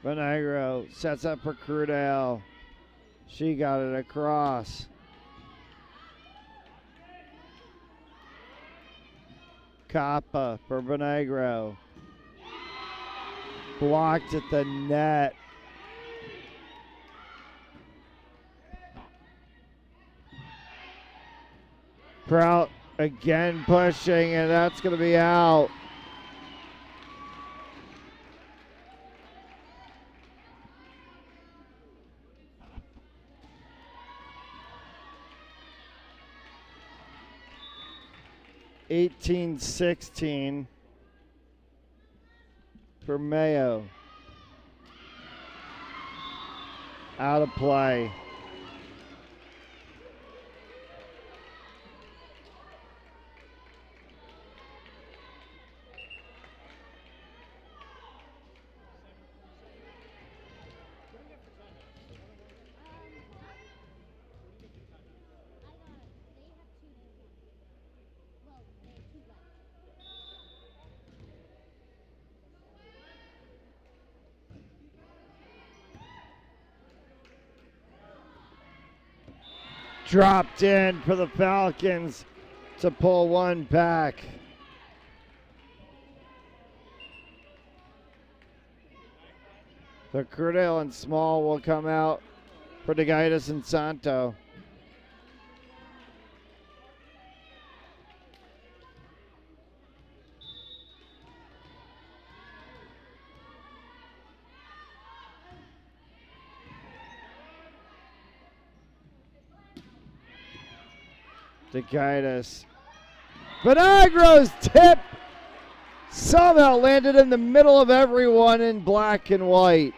Venegro sets up for Crudale. She got it across. Kappa for Venegro. Blocked at the net. Prout again pushing, and that's going to be out. (18-16) for Mayo. Out of play. Dropped in for the Falcons to pull one back. So Crudale and Small will come out for DeGaitis and Santo. DeGaitis. Venegro's tip somehow landed in the middle of everyone in black and white.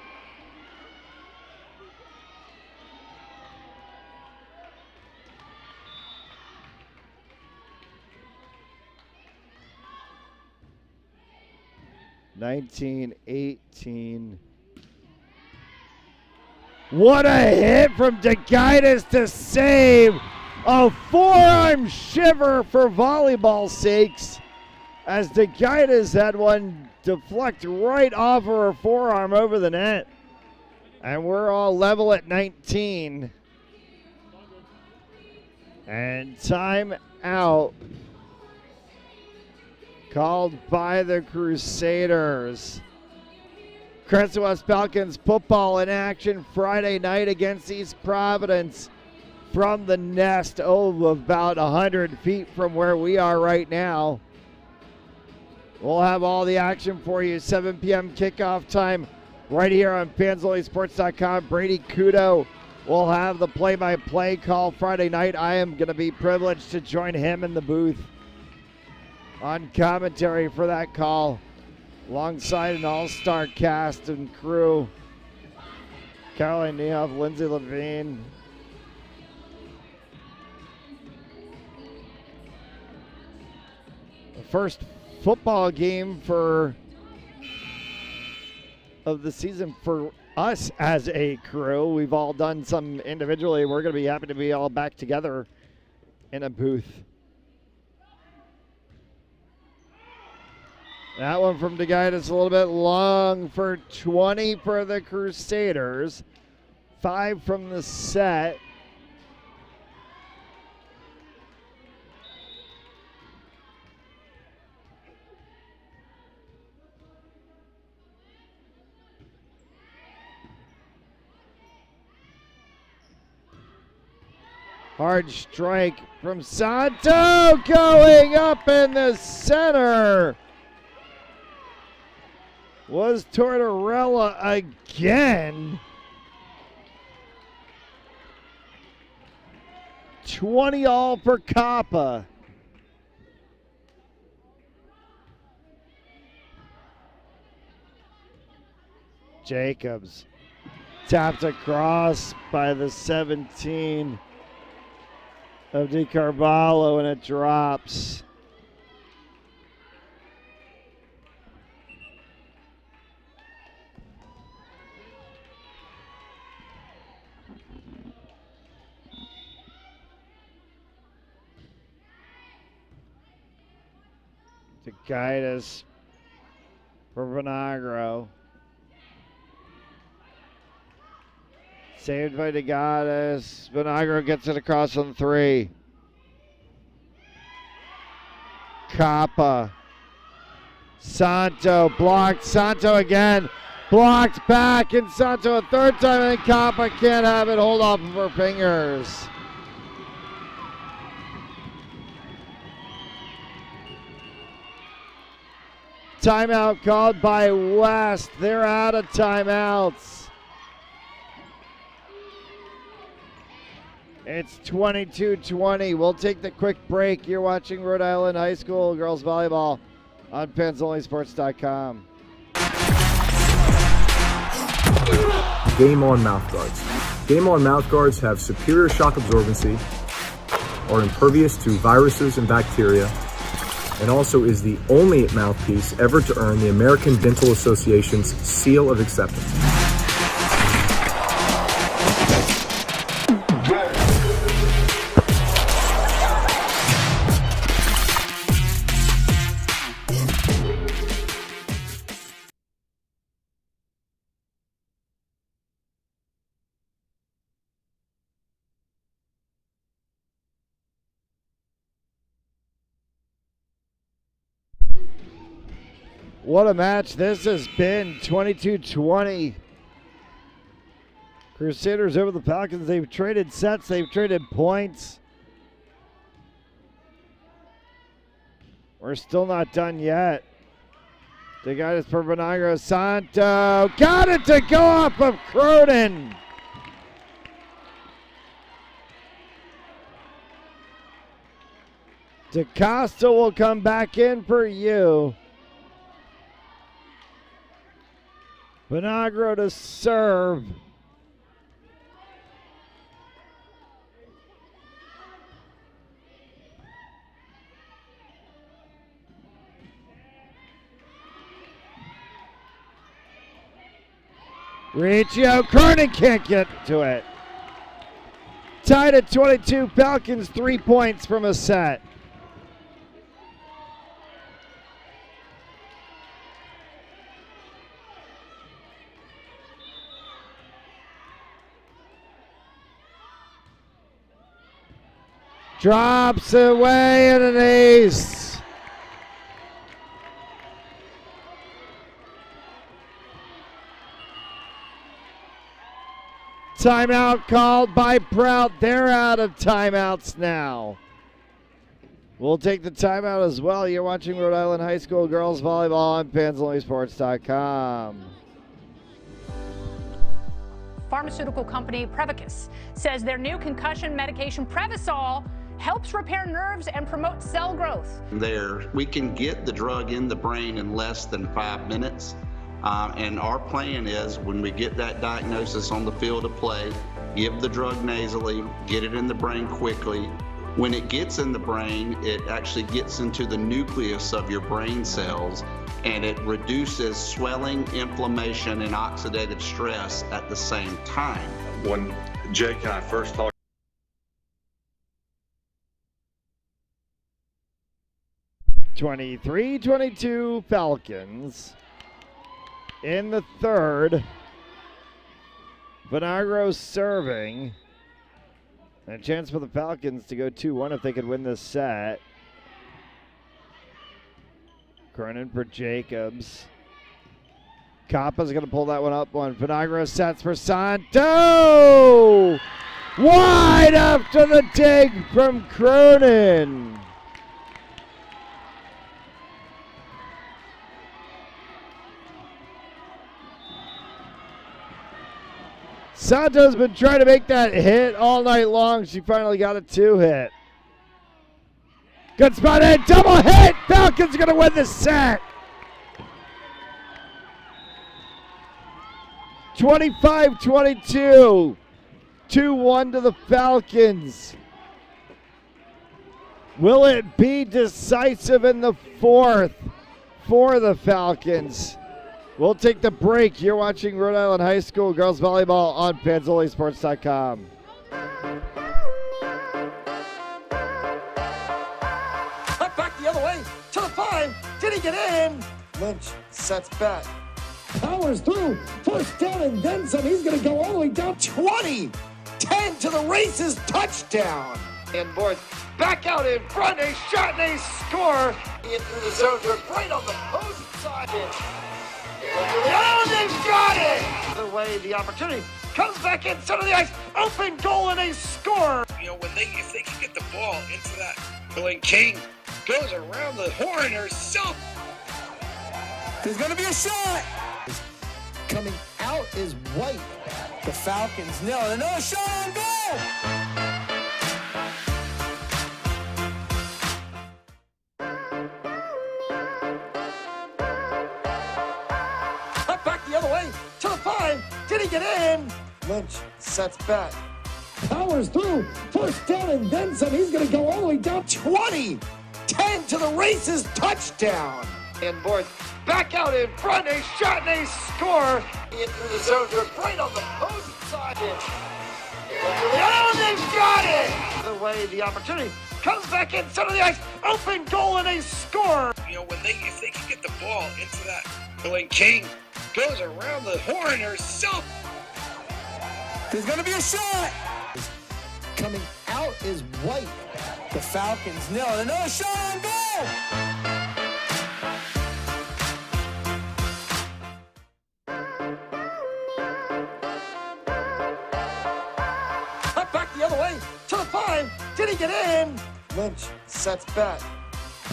(19-18). What a hit from DeGaitis to save. A forearm shiver for volleyball sakes, as DeGaitis had one deflect right off of her forearm over the net. And we're all level at 19. And time out called by the Crusaders. Crescent West Falcons football in action Friday night against East Providence. From the nest, about 100 feet from where we are right now. We'll have all the action for you. 7 p.m. kickoff time right here on fansonlysports.com. Brady Kudo will have the play-by-play call Friday night. I am going to be privileged to join him in the booth on commentary for that call, alongside an all-star cast and crew. Caroline Niehoff, Lindsay Levine, first football game of the season for us as a crew. We've all done some individually. We're going to be happy to be all back together in a booth. That one from DeGaitis a little bit long for 20 for the Crusaders. 5 from the set. Hard strike from Santo, going up in the center. Was Tortorella again. 20 all for Kappa. Jacobs tapped across by the 17 of DiCarvalho, and it drops. To guide us for Vinagro. Saved by DeGaddis. Vinagro gets it across on 3. Kappa. Santo blocked. Santo again. Blocked back. And Santo a third time. And Kappa can't have it. Hold off of her fingers. Timeout called by West. They're out of timeouts. It's 22-20. We'll take the quick break. You're watching Rhode Island High School Girls Volleyball on PansOnlySports.com. Game On mouthguards. Game On mouthguards have superior shock absorbency, are impervious to viruses and bacteria, and also is the only mouthpiece ever to earn the American Dental Association's seal of acceptance. What a match this has been. 22-20. Crusaders over the Falcons. They've traded sets. They've traded points. We're still not done yet. They got us for Vinagro. Santo got it to go off of Cronin. DeCosta will come back in for you. Vinagro to serve. Riccio, Cronin can't get to it. Tied at 22, Falcons 3 points from a set. Drops away and an ace. Timeout called by Prout. They're out of timeouts now. We'll take the timeout as well. You're watching Rhode Island High School Girls Volleyball on PansOnlySports.com. Pharmaceutical company Prevacus says their new concussion medication Prevacol helps repair nerves and promote cell growth. We can get the drug in the brain in less than 5 minutes. And our plan is when we get that diagnosis on the field of play, give the drug nasally, get it in the brain quickly. When it gets in the brain, it actually gets into the nucleus of your brain cells, and it reduces swelling, inflammation, and oxidative stress at the same time. When Jake and I first talked, 23-22 Falcons. In the third, Vinagro serving. And a chance for the Falcons to go 2-1 if they could win this set. Cronin for Jacobs. Kappa's going to pull that one up on Vinagro. Sets for Santo! Wide after the dig from Cronin. Santo's been trying to make that hit all night long. She finally got a 2-hit. Good spot in, double hit. Falcons going to win the set. 25-22. 2-1 to the Falcons. Will it be decisive in the fourth for the Falcons? We'll take the break. You're watching Rhode Island High School Girls Volleyball on PansOnlySports.com. Cut back the other way to the 5. Did he get in? Lynch sets back. Powers through. First down and then some. He's going to go all the way down 20. 10 to the races. Touchdown. And boys back out in front. A shot and a score. In through the zone. They're right on the post side. Oh, they've got it. The way the opportunity comes back in center of the ice. Open goal and a score. You know, if they can get the ball into that, when King goes around the horn herself. There's going to be a shot. Coming out is White. The Falcons nail it. Another shot on goal. Cut back the other way to the 5. Did he get in? Lynch sets back. Powers through. First down and then some. He's going to go all the way down 20. 10 to the races. Touchdown. And boys back out in front. A shot and a score. In through the zone. They're right on the post side. Oh, they've got it. The way the opportunity comes back in center of the ice. Open goal and a score. You know, if they can get the ball into that, when King goes around the horn herself. There's going to be a shot. Coming out is White. The Falcons nail it. Another shot on goal. Cut back the other way to the 5. Did he get in? Lynch sets back.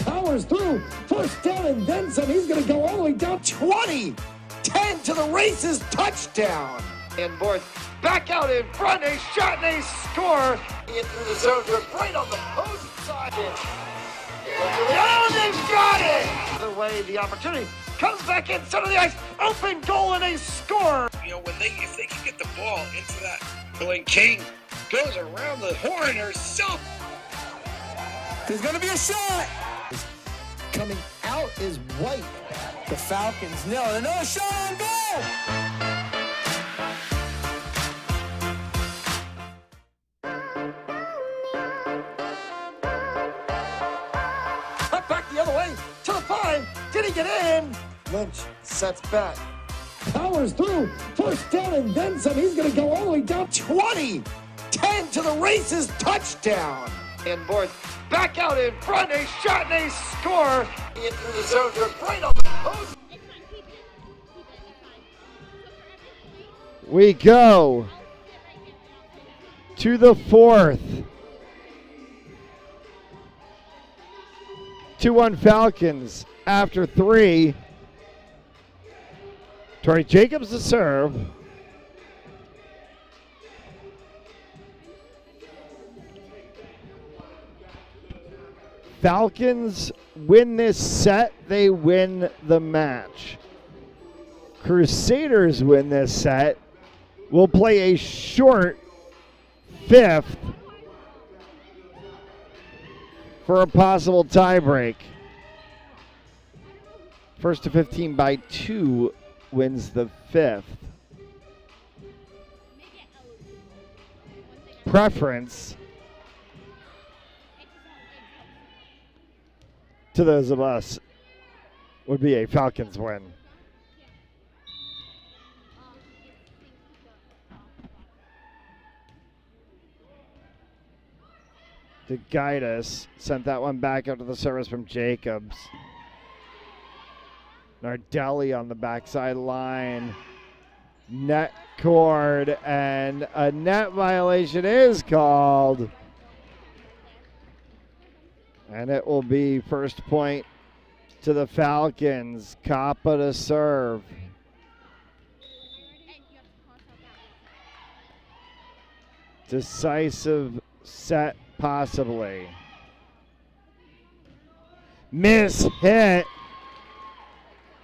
Powers through. First down and then some. He's going to go all the way down 20. 10 to the races. Touchdown. And boys back out in front. A shot and a score. In through the zone. They're right on the post side. Oh, they've got it. The way the opportunity comes back in center of the ice. Open goal and a score. You know, if they can get the ball into that, when King goes around the horn herself. There's going to be a shot. Coming out is White. The Falcons nail it. Another shot on goal. Cut back the other way to the 5. Did he get in? Lynch sets back. Powers through. First down and then some. He's going to go all the way down 20. 10 to the races. Touchdown. And boys back out in front. A shot and a score. In through the zone. They're right on the post. We go to the 4th. 2-1 Falcons after 3. Tori Jacobs to serve. Falcons win this set, they win the match. Crusaders win this set. We'll play a short 5th for a possible tiebreak. 1st to 15 by 2 wins the 5th. Preference to those of us would be a Falcons win. To guide us, sent that one back out to the service from Jacobs. Nardelli on the backside line. Net cord, and a net violation is called. And it will be first point to the Falcons. Kappa to serve. Decisive set possibly. Miss hit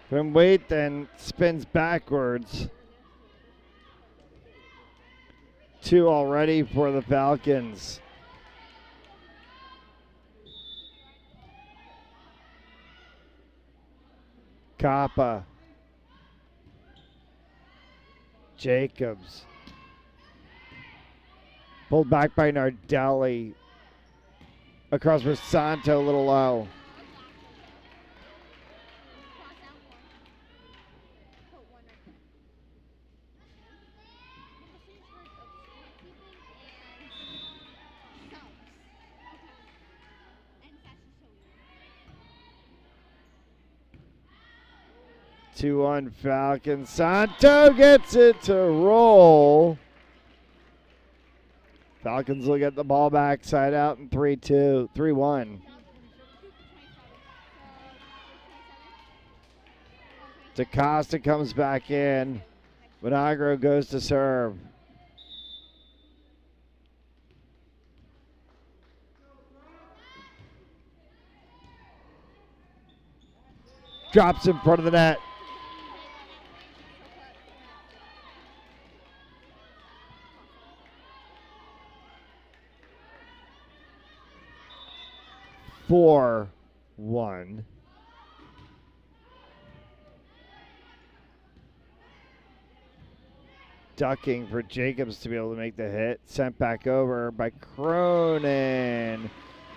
from Waite, then spins backwards. 2 already for the Falcons. Kappa. Jacobs. Pulled back by Nardelli. Across for Santo, a little low. 2-1 Falcons. Santo gets it to roll. Falcons will get the ball back, side out, and 3-2, 3-1. DaCosta comes back in. Vinagro goes to serve. Drops in front of the net. Four, 1. Ducking for Jacobs to be able to make the hit. Sent back over by Cronin.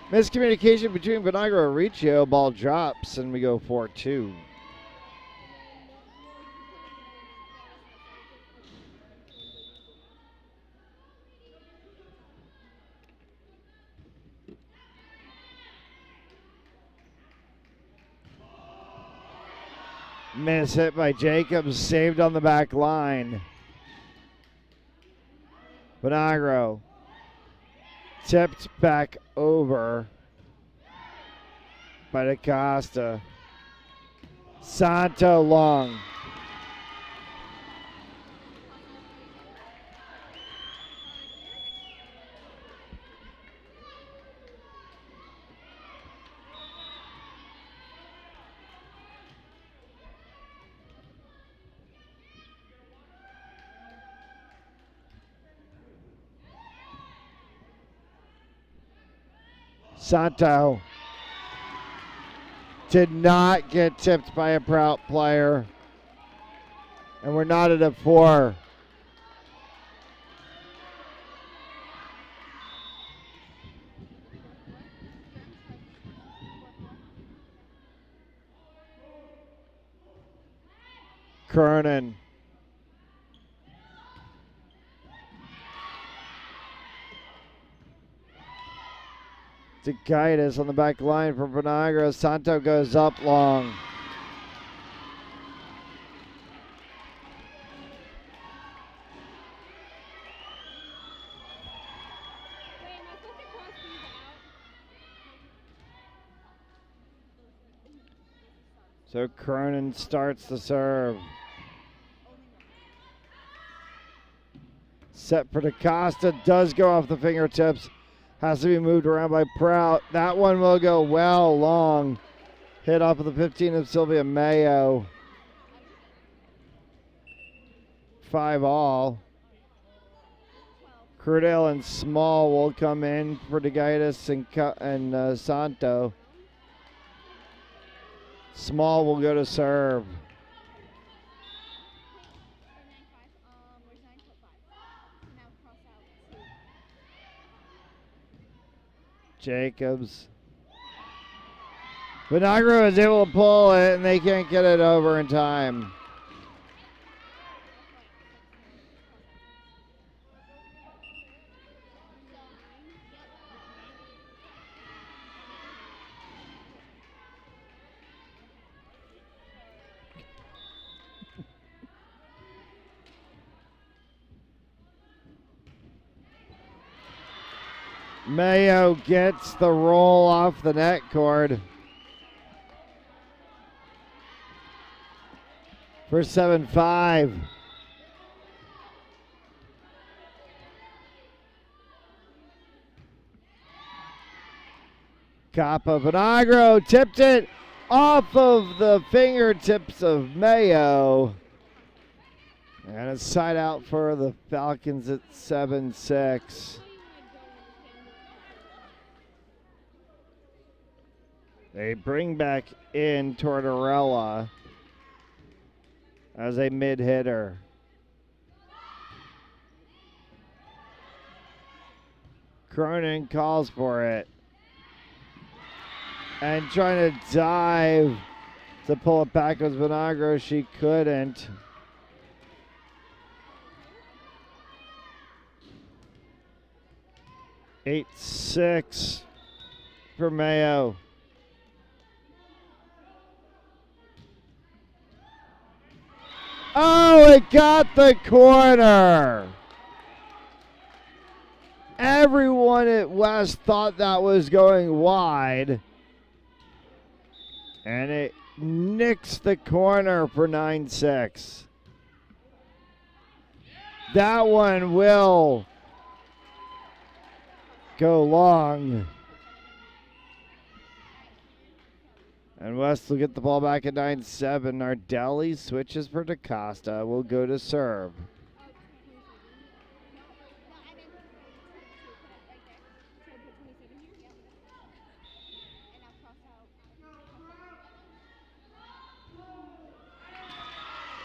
Miscommunication between Vinagro and Riccio. Ball drops, and we go 4-2. Miss hit by Jacobs, saved on the back line. Vinagro tipped back over by DaCosta. Santo long. Santo did not get tipped by a Prout player. And we're knotted at 4. Cronin. Gaitis on the back line for Vinagro. Santo goes up long. So Cronin starts the serve. Set for DaCosta. Does go off the fingertips. Has to be moved around by Prout. That one will go well long. Hit off of the 15 of Sylvia Mayo. 5-all. Crudell and Small will come in for DeGaitis and Santo. Small will go to serve. Jacobs. Vinagro is able to pull it, and they can't get it over in time. Mayo gets the roll off the net cord for 7-5. Capa Vinagro tipped it off of the fingertips of Mayo. And it's side out for the Falcons at 7-6. They bring back in Tortorella as a mid-hitter. Cronin calls for it. And trying to dive to pull it back with Vinagro. She couldn't. Eight, 6 for Mayo. Oh, it got the corner. Everyone at West thought that was going wide. And it nicks the corner for 9-6. That one will go long. And West will get the ball back at 9-7. Nardelli switches for DaCosta. Will go to serve.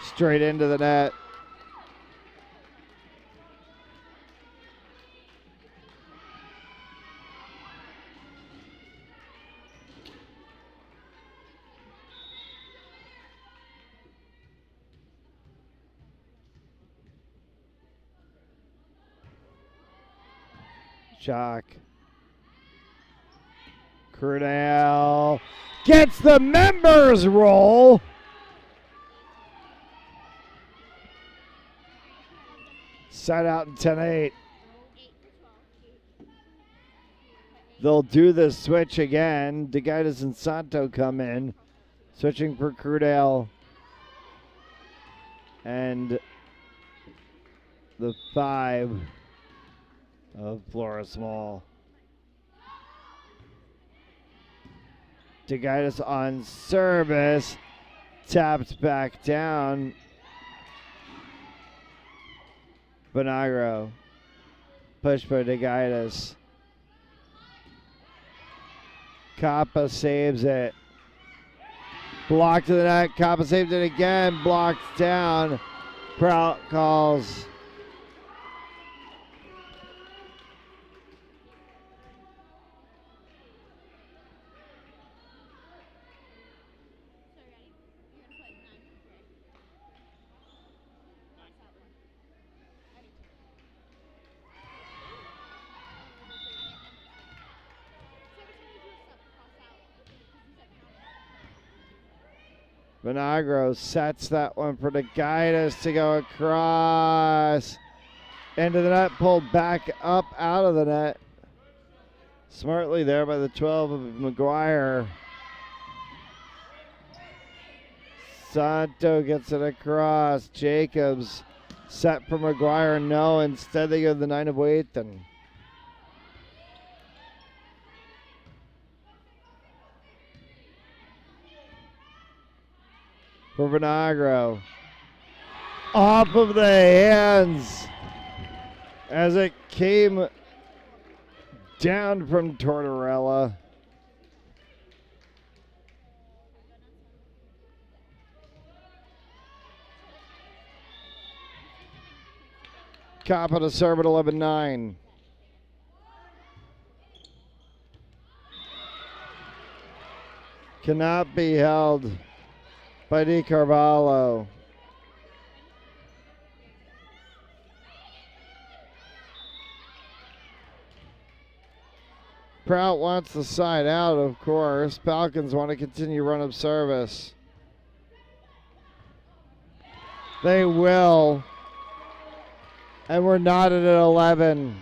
Straight into the net. Shock. Crudell gets the members roll. Side out in 10-8. They'll do the switch again. DeGaitis and Santo come in. Switching for Crudell. And the 5 of Flora Small. DeGaitis on service. Tapped back down. Bonagro. Push for DeGaitis. Kappa saves it. Blocked to the net. Kappa saves it again. Blocked down. Prout calls. Bonagro sets that one for DeGaitis to go across. Into the net, pulled back up out of the net. Smartly there by the 12 of McGuire. Santo gets it across. Jacobs set for McGuire. No, instead they go to the 9 of Waithen. For Bonagro. Off of the hands as it came down from Tortorella. Kappa to serve at 11-9. Cannot be held by Di Carvalho. Prout wants the side out, of course. Falcons want to continue run of service. They will. And we're knotted at 11.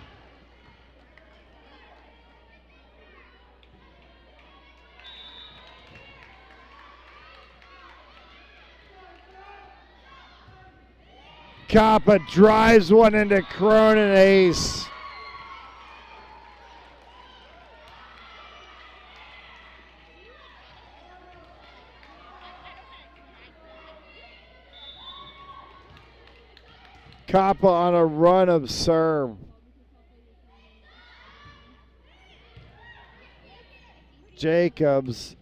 Kappa drives one into Cronin, ace. Kappa on a run of serve. Jacobs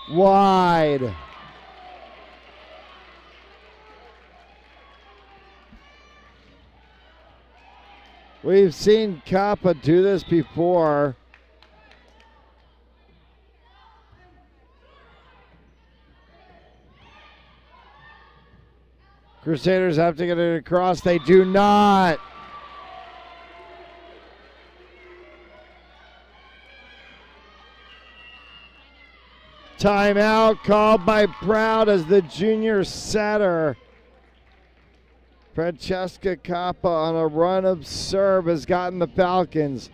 wide. We've seen Kappa do this before. Crusaders have to get it across. They do not. Timeout called by Prout as the junior setter Francesca Kappa on a run of serve has gotten the Falcons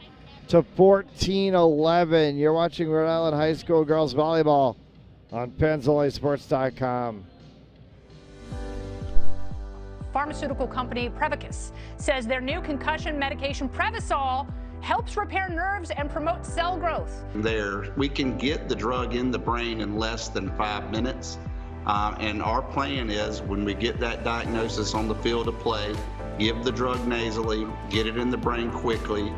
to 14-11. You're watching Rhode Island High School girls volleyball on PensOnlySports.com. Pharmaceutical company Prevacus says their new concussion medication Prevacol helps repair nerves and promote cell growth. We can get the drug in the brain in less than 5 minutes. And our plan is when we get that diagnosis on the field of play, give the drug nasally, get it in the brain quickly.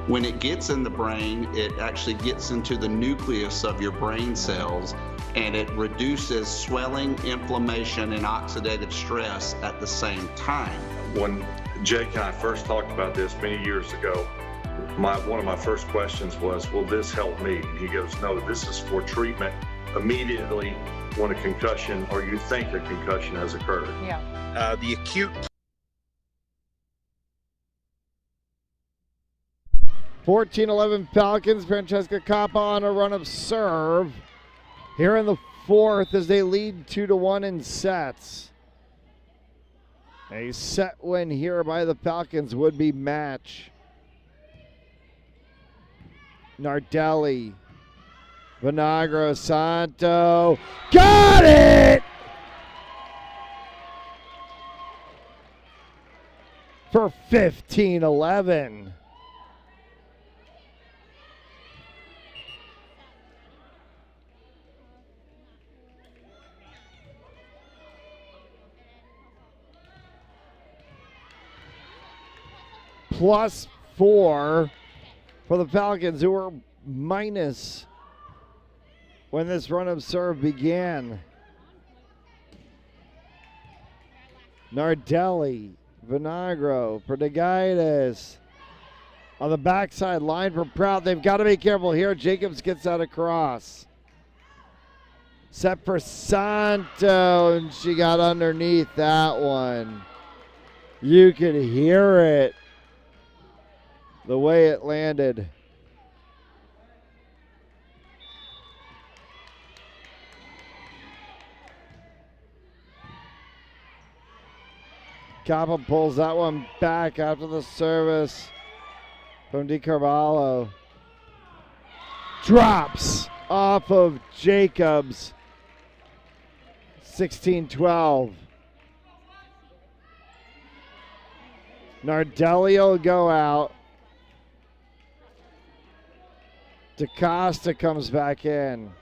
When it gets in the brain, it actually gets into the nucleus of your brain cells, and it reduces swelling, inflammation, and oxidative stress at the same time. When Jake and I first talked about this many years ago, one of my first questions was, will this help me? And he goes, no, this is for treatment immediately when a concussion or you think a concussion has occurred. Yeah. The acute 14-11 Falcons. Francesca Kappa on a run of serve here in the fourth as they lead 2-1 in sets. A set win here by the Falcons would be match. Nardelli, Vinagro, Santo, got it! For 15-11. +4 for the Falcons, who were minus when this run of serve began. Nardelli, Vinagro, Perdegaitis. On the backside line for Prout. They've got to be careful here. Jacobs gets out across. Set for Santo, and she got underneath that one. You could hear it, the way it landed. Kappa pulls that one back after the service from DiCarvalho. Drops off of Jacobs. 16-12. Nardelli will go out. DaCosta comes back in.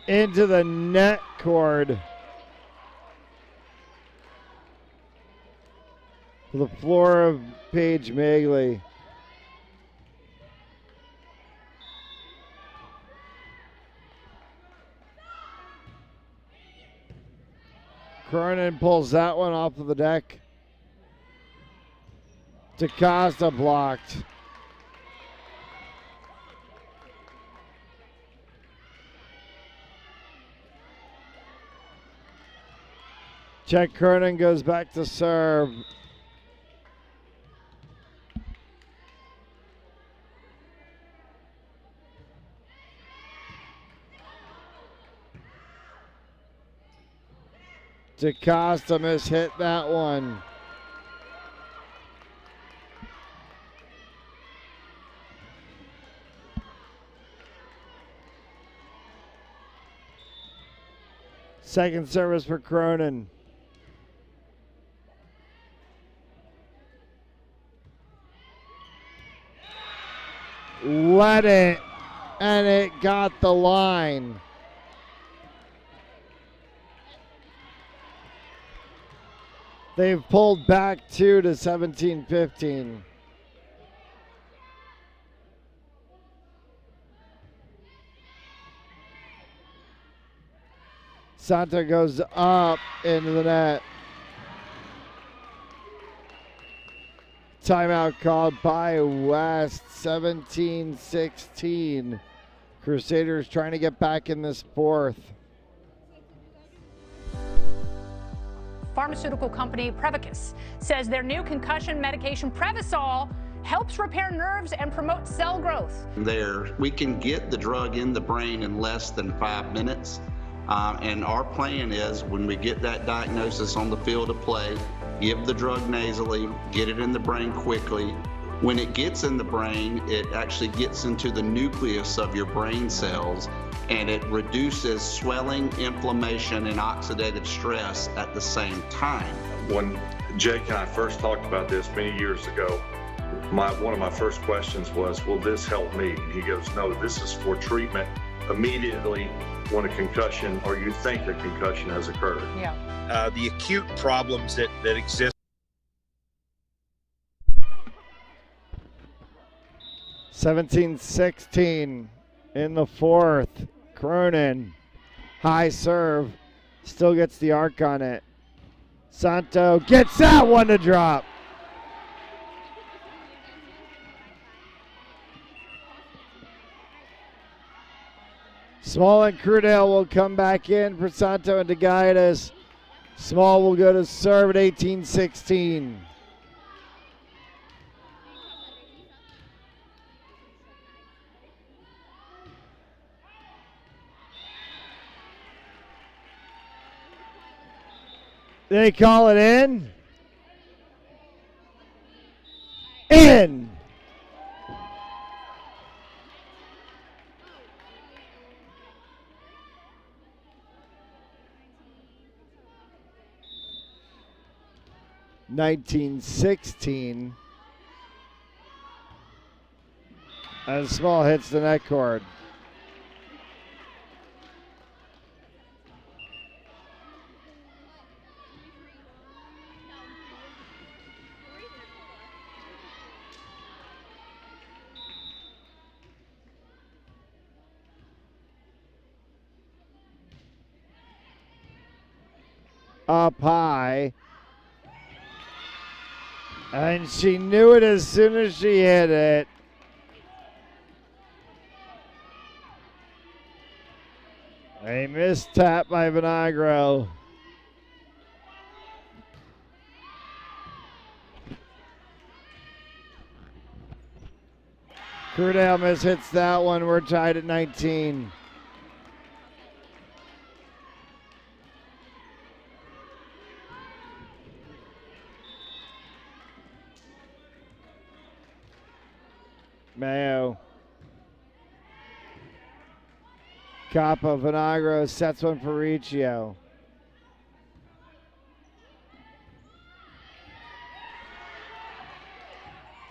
Into the net cord. To the floor of Paige Magley. Cronin pulls that one off of the deck. DaCosta blocked. Jack Cronin goes back to serve. DaCosta mishit that one. Second service for Cronin. Let it, and it got the line. They've pulled back 2 to 17-15. Santa goes up into the net. Timeout called by West, 17-16. Crusaders trying to get back in this fourth. Pharmaceutical company Prevacus says their new concussion medication Prevacol helps repair nerves and promote cell growth. We can get the drug in the brain in less than 5 minutes. And our plan is when we get that diagnosis on the field of play, give the drug nasally, get it in the brain quickly. When it gets in the brain, it actually gets into the nucleus of your brain cells, and it reduces swelling, inflammation, and oxidative stress at the same time. When Jake and I first talked about this many years ago, one of my first questions was, will this help me? And he goes, no, this is for treatment immediately when a concussion or you think a concussion has occurred. Yeah. The acute problems that exist. 17-16 in the fourth. Cronin, high serve, still gets the arc on it. Santo gets that one to drop. Small and Crudell will come back in for Santo and to guide us. Small will go to serve at 18-16. They call it in. In. (1916) as Small hits the net cord. Up high. And she knew it as soon as she hit it. A missed tap by Vinagro. Crudell hits that one. We're tied at 19. Mayo. Capa, Vinagro sets one for Riccio.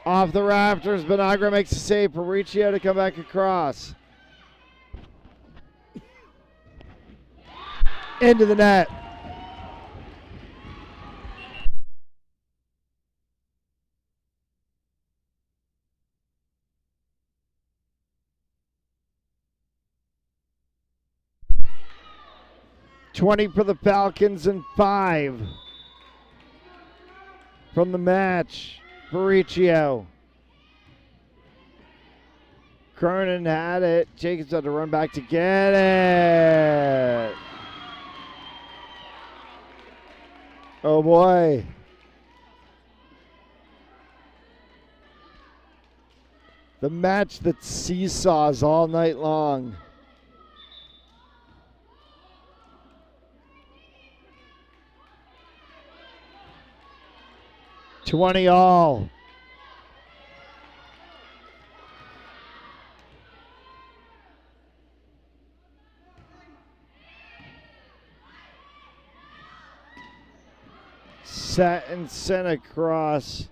Off the rafters, Vinagro makes a save for Riccio to come back across. Into the net. $20 for the Falcons and 5 from the match for Riccio. Cronin had it. Jacobs had to run back to get it. Oh boy. The match that seesaws all night long. $20 all. Set and sent across.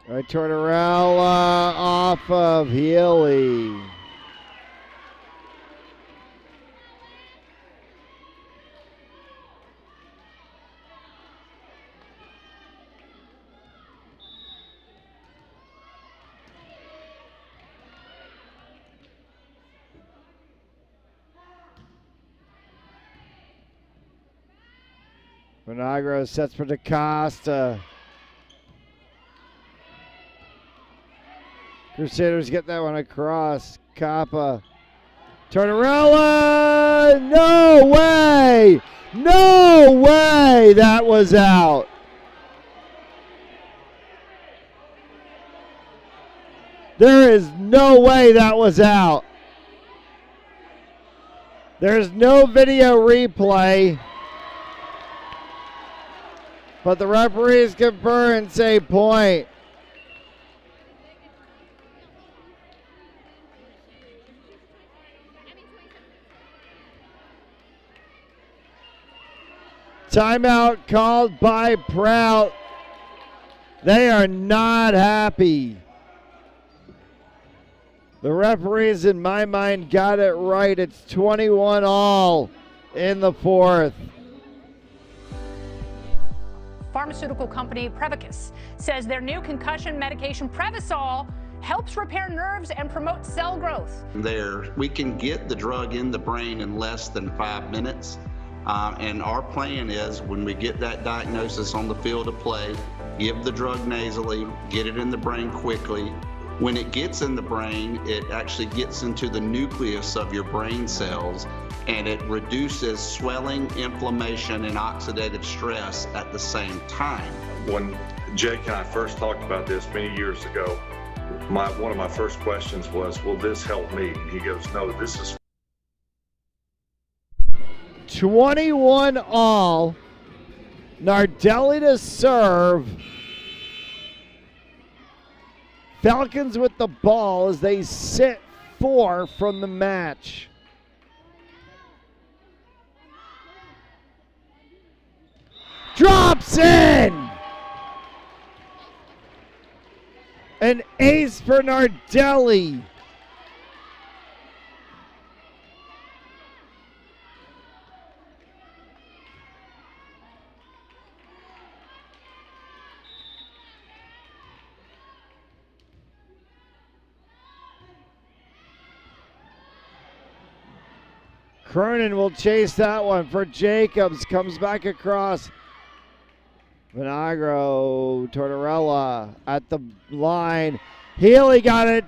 Right, Tortorella off of Healy. Vinagro sets for DaCosta. Crusaders get that one across. Capa. Tortorella! No way! No way that was out. There is no way that was out. There's no video replay, but the referees confer and say point. Timeout called by Prout. They are not happy. The referees, in my mind, got it right. It's 21-all in the fourth. Pharmaceutical company Prevacus says their new concussion medication Prevacol helps repair nerves and promote cell growth. We can get the drug in the brain in less than 5 minutes. And our plan is when we get that diagnosis on the field of play, give the drug nasally, get it in the brain quickly. When it gets in the brain, it actually gets into the nucleus of your brain cells, and it reduces swelling, inflammation, and oxidative stress at the same time. When Jake and I first talked about this many years ago, one of my first questions was, will this help me? And he goes, no, this is 21-all. Nardelli to serve. Falcons with the ball as they sit 4 from the match. Drops in! An ace for Nardelli. Cronin will chase that one for Jacobs. Comes back across. Vinagro, Tortorella at the line. Healy got it.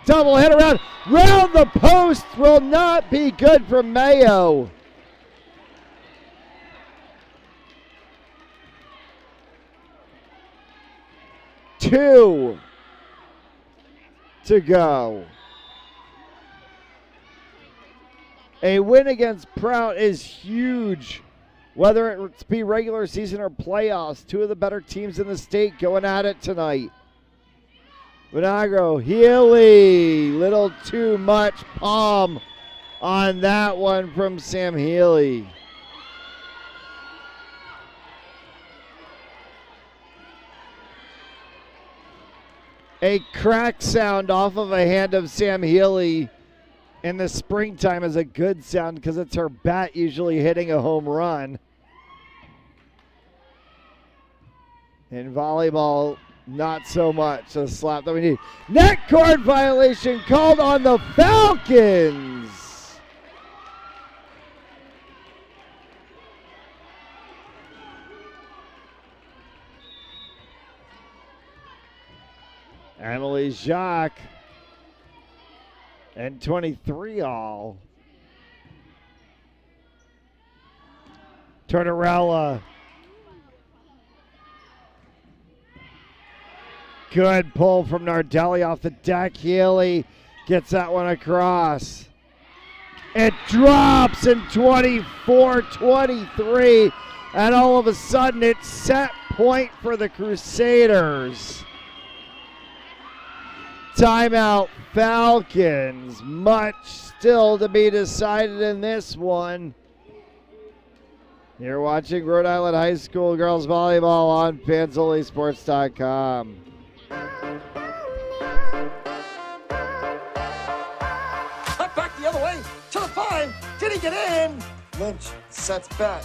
Double hit around. Round the post will not be good for Mayo. Two to go. A win against Prout is huge, whether it be regular season or playoffs. Two of the better teams in the state going at it tonight. Vinagro, Healy, little too much palm on that one from Sam Healy. A crack sound off of a hand of Sam Healy in the springtime is a good sound because it's her bat usually hitting a home run. In volleyball, not so much. A slap that we need. Net cord violation called on the Falcons. Emily Jacques. And 23-all. Tortorella. Good pull from Nardelli off the deck. Healy gets that one across. It drops in 24-23. And all of a sudden it's set point for the Crusaders. Timeout, Falcons. Much still to be decided in this one. You're watching Rhode Island High School girls volleyball on FansOnlySports.com. Cut back the other way to the 5. Did he get in? Lynch sets back.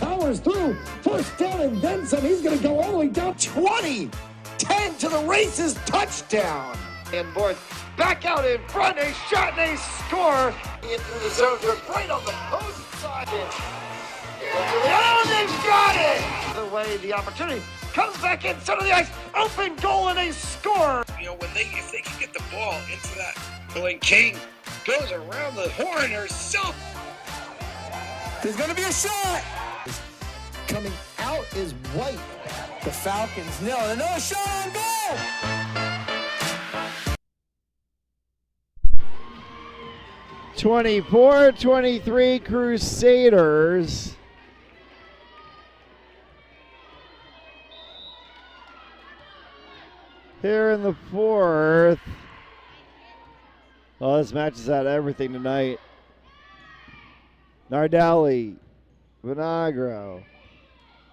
Powers through. First down and then some. He's going to go all the way down 20. 10 to the races. Touchdown. And boards back out in front. A shot and a score. Into the zone. They're right on the post side. Oh, they've got it. The way the opportunity comes back in center of the ice. Open goal and a score. You know, if they can get the ball into that, when King goes around the horn herself. There's going to be a shot. Coming out is White. The Falcons nil. Another shot on goal. 21-21 24-23 Crusaders. Here in the fourth. Oh, this match has had everything tonight. Nardelli, Vinagro,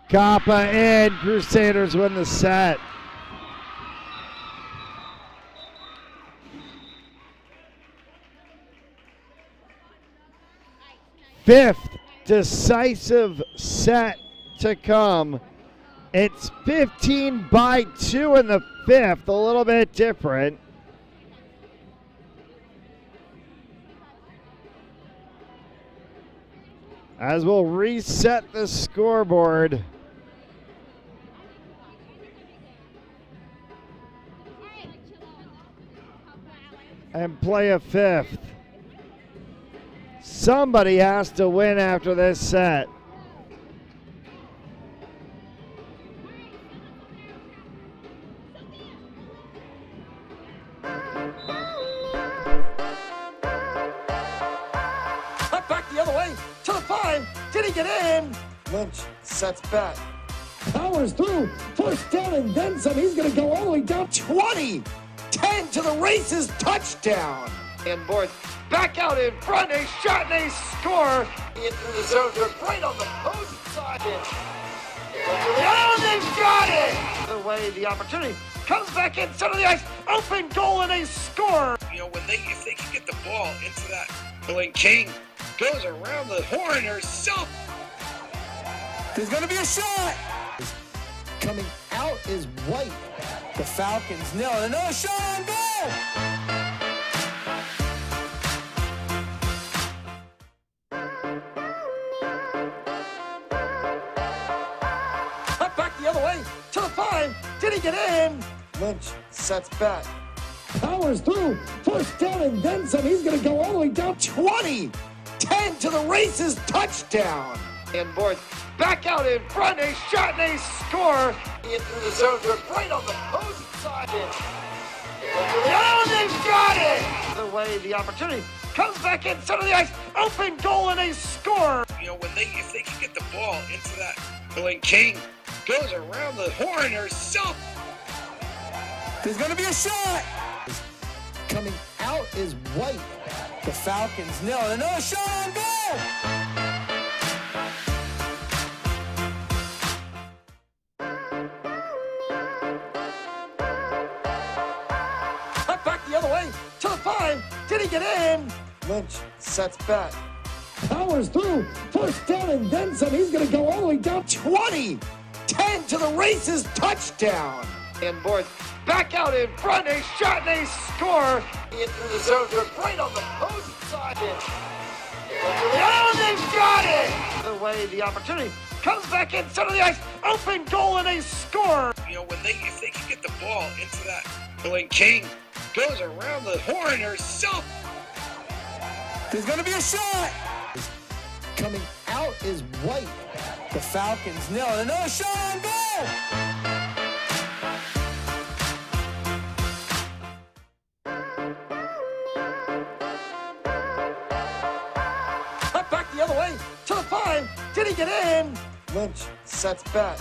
Kappa in. Crusaders win the set. Fifth decisive set to come. It's 15-2 in the fifth, a little bit different. As we'll reset the scoreboard. And play a fifth. Somebody has to win after this set. Cut back the other way to the 5. Did he get in? Lynch sets back. Powers through. First down and then some. He's going to go all the way down 20. 10 to the races. Touchdown. And Borth back out in front. A shot and a score. Into the zone. They're right on the post side. Oh, they've got it. The way the opportunity comes back in center of the ice. Open goal and a score. You know, if they can get the ball into that, when King goes around the horn herself. There's going to be a shot. Coming out is White. The Falcons nail it. Another shot on goal. Cut back the other way to the 5. Did he get in? Lynch sets back. Powers through. First down and then some. He's going to go all the way down 20. 10 to the races. Touchdown. And Borth back out in front. A shot and a score. Into the zone. They're right on the post side. Oh, they've got it. The way the opportunity comes back in center of the ice. Open goal and a score. You know, if they can get the ball into that, when King goes around the horn herself. There's going to be a shot. Coming out is White. The Falcons nail it. Another shot on goal. Cut back the other way to the 5. Did he get in? Lynch sets back. Powers through. First down and then some. He's going to go all the way down 20. 10 to the races. Touchdown. And Borth back out in front. A shot and a score. Into the zone. They're right on the post side. Oh, they've got it. The way the opportunity comes back in center of the ice. Open goal and a score. You know, if they can get the ball into that, when King goes around the horn herself. There's going to be a shot. Coming out is White. The Falcons nail it. Another shot on goal. Cut back the other way to the 5. Did he get in? Lynch sets back.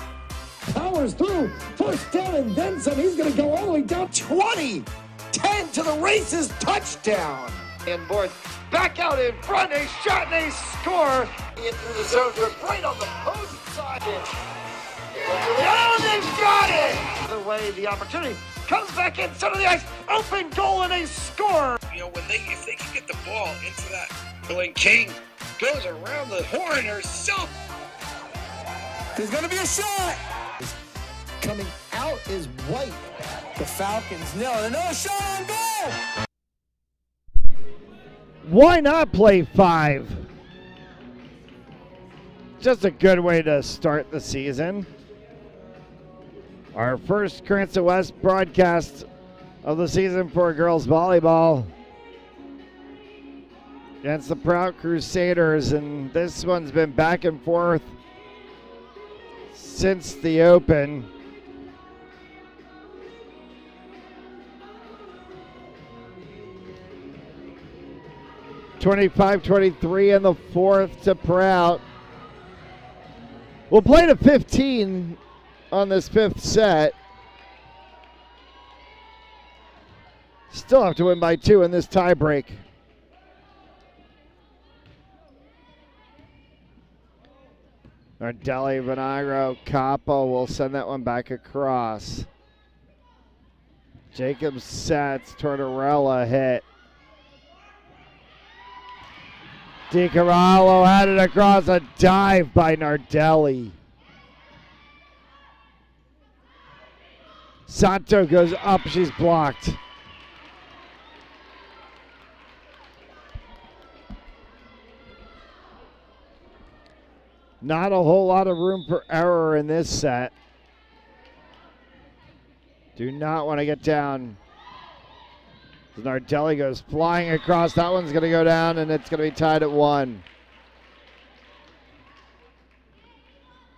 Powers through. First down and then some. He's going to go all the way down 20. 10 to the races. Touchdown. And Borth back out in front. A shot and a score. Into the zone. They're right on the post side. Oh, they've got it. The way the opportunity comes back in center of the ice. Open goal and a score. You know, if they can get the ball into that, when King goes around the horn herself. There's going to be a shot. Coming out is White. The Falcons nail it. Another shot on goal. Why not play 5? Just a good way to start the season. Our first Cranston West broadcast of the season for girls volleyball against the Prout Crusaders, and this one's been back and forth since the open. 25-23 in the fourth to Prout. We'll play to 15 on this fifth set. Still have to win by 2 in this tie break. Nardelli, Vinagro, Capo will send that one back across. Jacobs sets, Tortorella hit. DiCarlo had it across, a dive by Nardelli. Santo goes up, she's blocked. Not a whole lot of room for error in this set. Do not want to get down. Nardelli goes flying across. That one's going to go down, and it's going to be tied at 1.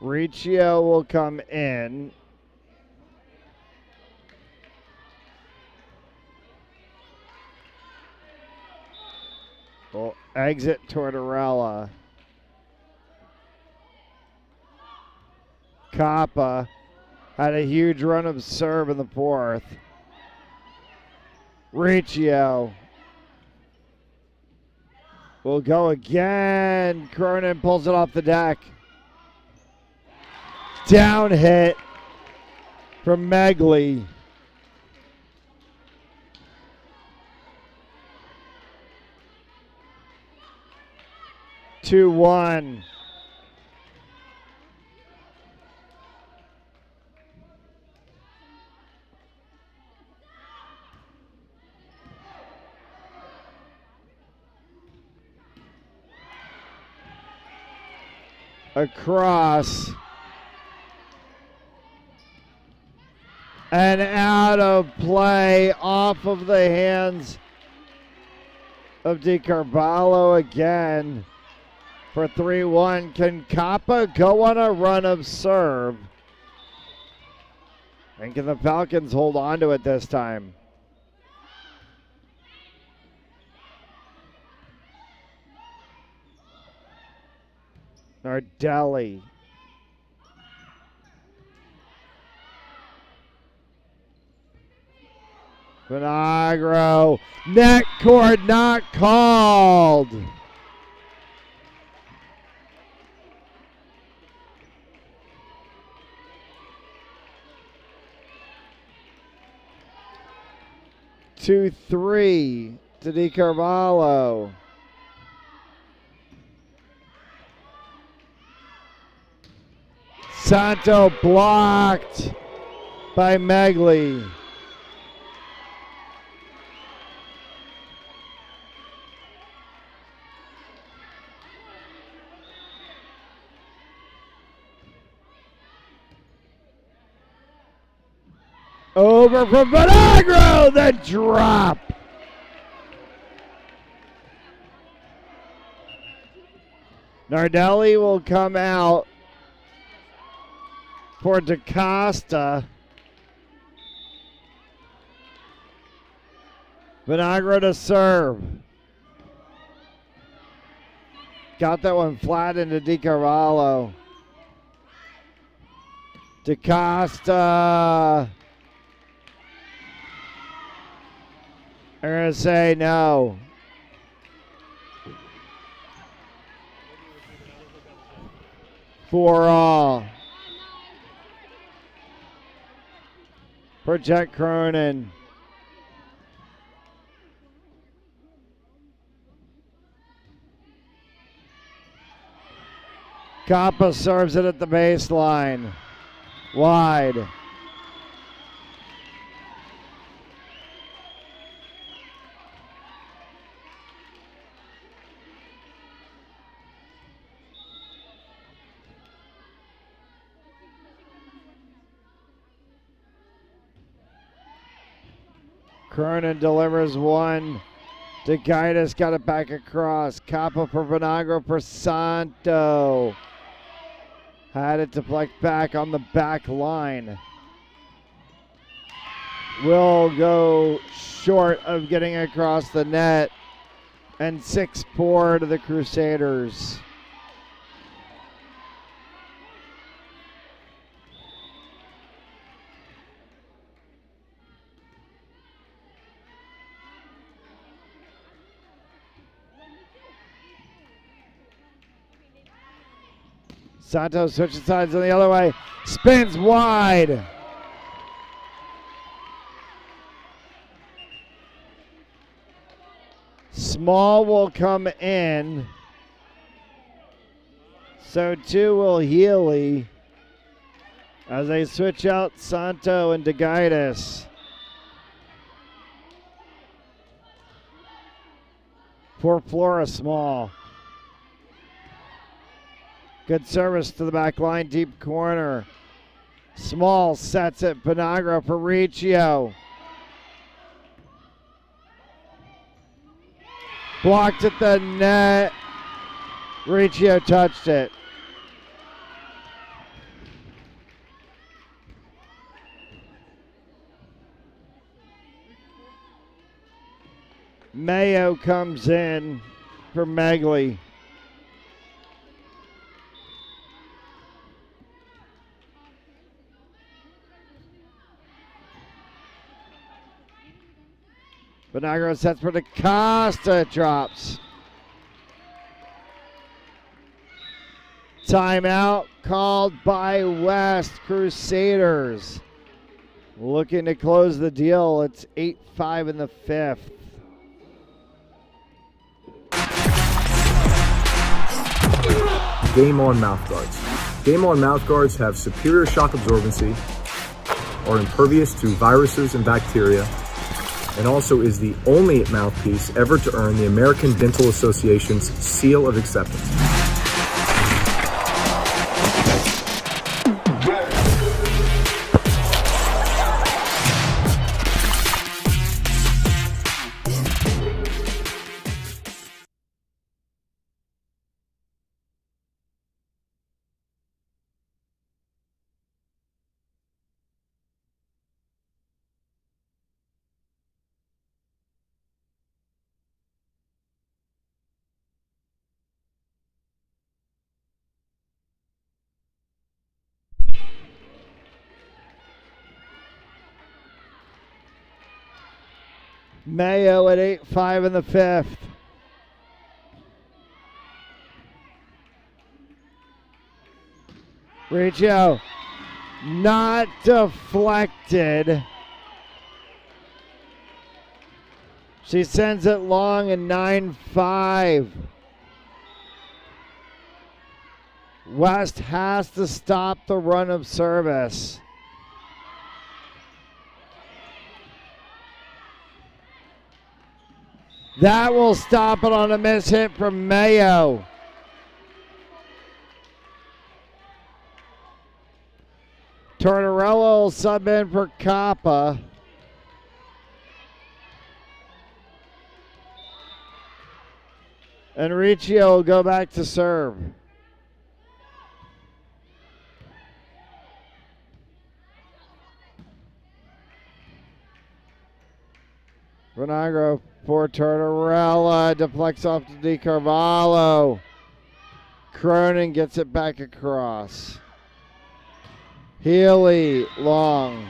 Riccio will come in. Will exit Tortorella. Kappa had a huge run of serve in the fourth. Riccio will go again. Cronin pulls it off the deck. Down hit from Megli. Two, 1. Across and out of play, off of the hands of DiCarlo again for 3-1. Can Kappa go on a run of serve? And can the Falcons hold on to it this time? Nardelli. Vinagro. Net cord not called. Two, 3 to DiCarlo. Santo blocked by Megli. Over from Vinagro, the drop. Nardelli will come out for DaCosta. Vinagro to serve. Got that one flat into DiCarlo. DaCosta. I'm going to say no. For all. For Jack Cronin. Kappa serves it at the baseline. Wide. Cronin delivers one. DeGaitis got it back across. Kappa for Vinagro for Santo. Had it deflect back on the back line. Will go short of getting across the net. And 6-4 to the Crusaders. Santos switches sides on the other way. Spins wide. Small will come in. So too will Healy as they switch out Santo and DeGaitis. For Flora Small. Good service to the back line, deep corner. Small sets it, Vinagro for Riccio. Blocked at the net. Riccio touched it. Mayo comes in for Megley. Vinagro sets for DaCosta, drops. Timeout called by West Crusaders. Looking to close the deal. It's 8-5 in the fifth. Game On mouthguards. Game On mouthguards have superior shock absorbency, are impervious to viruses and bacteria, and also is the only mouthpiece ever to earn the American Dental Association's seal of acceptance. Mayo at 8-5 in the fifth. Riccio not deflected. She sends it long and 9-5. West has to stop the run of service. That will stop it on a miss hit from Mayo. Tortorella will sub in for Kappa. And Riccio will go back to serve. Vinagro for Tortorella, deflects off to DiCarvalho. Cronin gets it back across. Healy, long.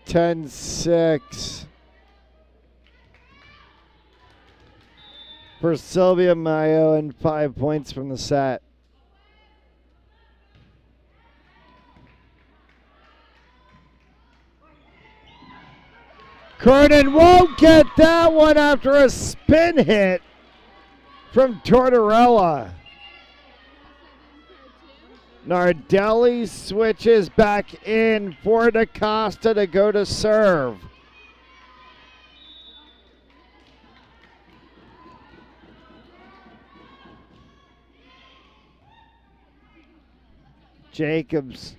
(10-6) for Sylvia Mayo and 5 points from the set. Cronin won't get that one after a spin hit from Tortorella. Nardelli switches back in for DaCosta to go to serve. Jacobs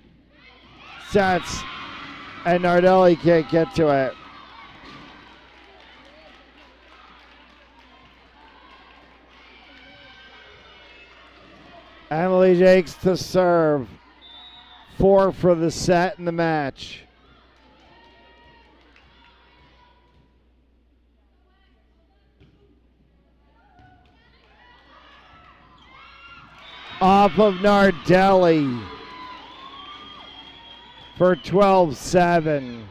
sets, and Nardelli can't get to it. Emily Jakes to serve. 4 for the set in the match. off of Nardelli for 12-7.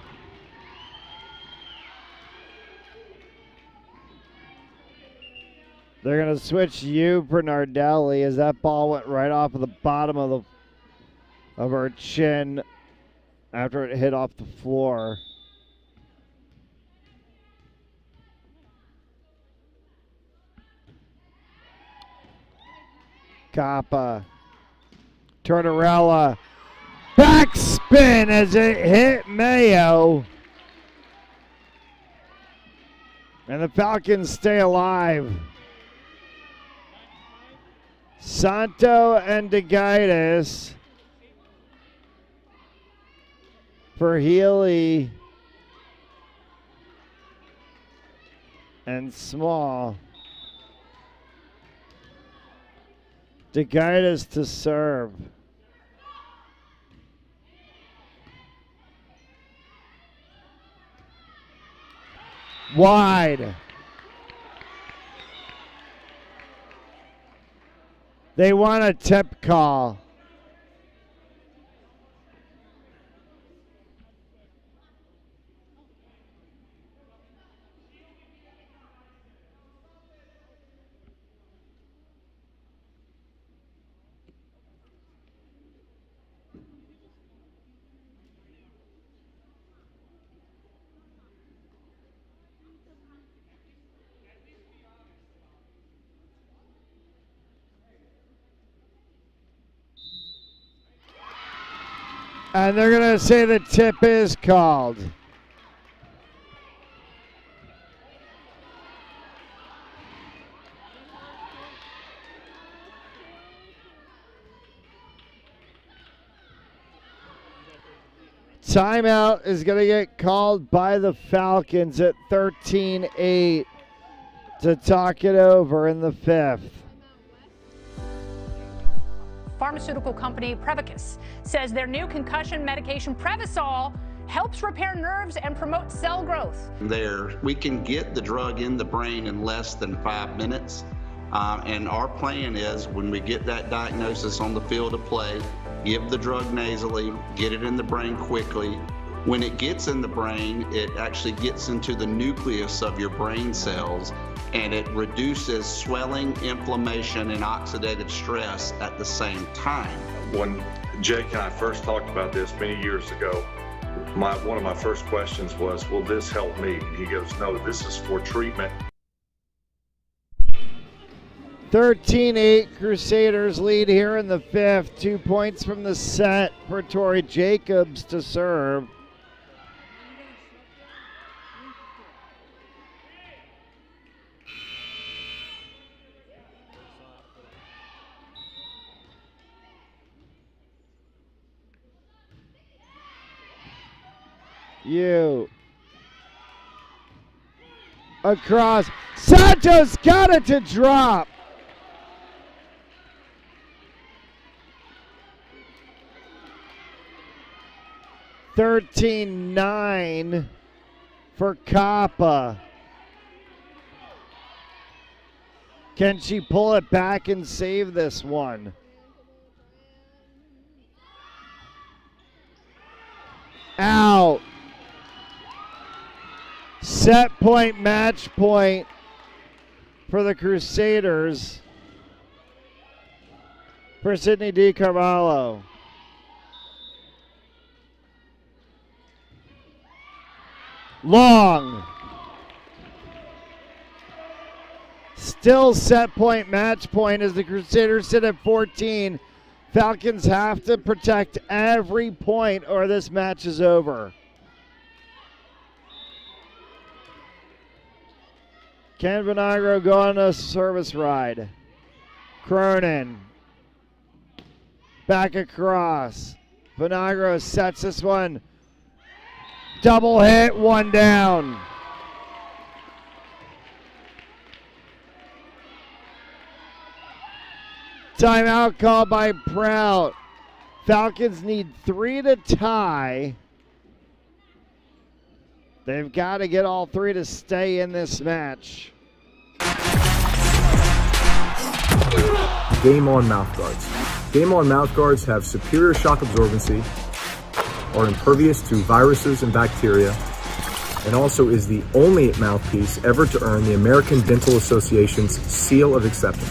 They're going to switch you for Nardelli as that ball went right off of the bottom of her chin after it hit off the floor. Kappa, Tortorella, backspin as it hit Mayo. And the Falcons stay alive. Santo and DeGaitis for Healy and Small. DeGaitis to serve. Wide. They want a tip call. And they're going to say the tip is called. Timeout is going to get called by the Falcons at 13-8 to talk it over in the fifth. Pharmaceutical company Prevacus says their new concussion medication Prevacol helps repair nerves and promote cell growth. We can get the drug in the brain in less than 5 minutes. And our plan is when we get that diagnosis on the field of play, give the drug nasally, get it in the brain quickly. When it gets in the brain, it actually gets into the nucleus of your brain cells, and it reduces swelling, inflammation, and oxidative stress at the same time. When Jake and I first talked about this many years ago, one of my first questions was, will this help me? And he goes, no, this is for treatment. 13-8 Crusaders lead here in the fifth. 2 points from the set for Tori Jacobs to serve. Across. Santos got it to drop. $13-9 for Kappa. Can she pull it back and save this one? Out. Set point, match point for the Crusaders for Sydney DiCarvalho. Long. Still set point, match point as the Crusaders sit at 14. Falcons have to protect every point or this match is over. Can Vinagro go on a service ride? Cronin. Back across. Vinagro sets this one. Double hit, one down. Timeout called by Prout. Falcons need 3 to tie. They've got to get all 3 to stay in this match. Game On mouthguards. Game On mouthguards have superior shock absorbency, are impervious to viruses and bacteria, and also is the only mouthpiece ever to earn the American Dental Association's seal of acceptance.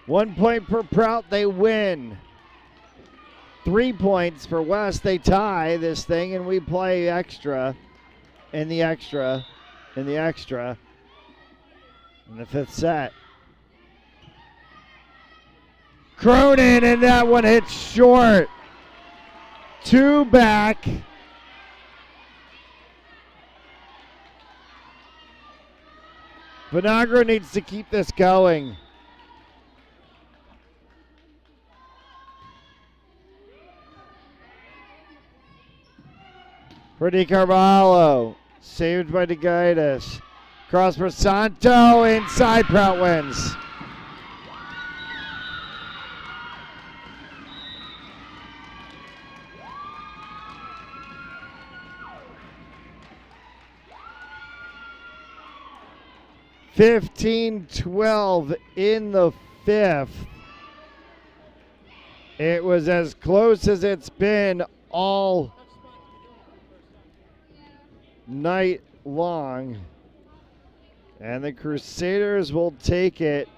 One point for Prout, they win. 3 points for West, they tie this thing, and we play extra, in the extra, in the extra, in the fifth set. Cronin, and that one hits short. 2 back. Vinagro needs to keep this going. For Di Carvalho, saved by DeGaitis. Cross for Santo, inside, Prout wins. (15-12) in the fifth. It was as close as it's been all night long, and the Crusaders will take it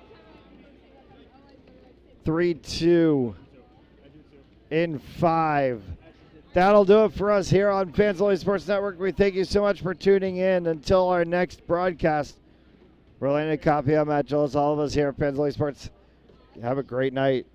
3-2 in 5. That'll do it for us here on Fans Only Sports Network. We thank you so much for tuning in. Until our next broadcast, we're Landon Copy. I'm Matt Gillis. All of us here at Fans Only Sports, have a great night.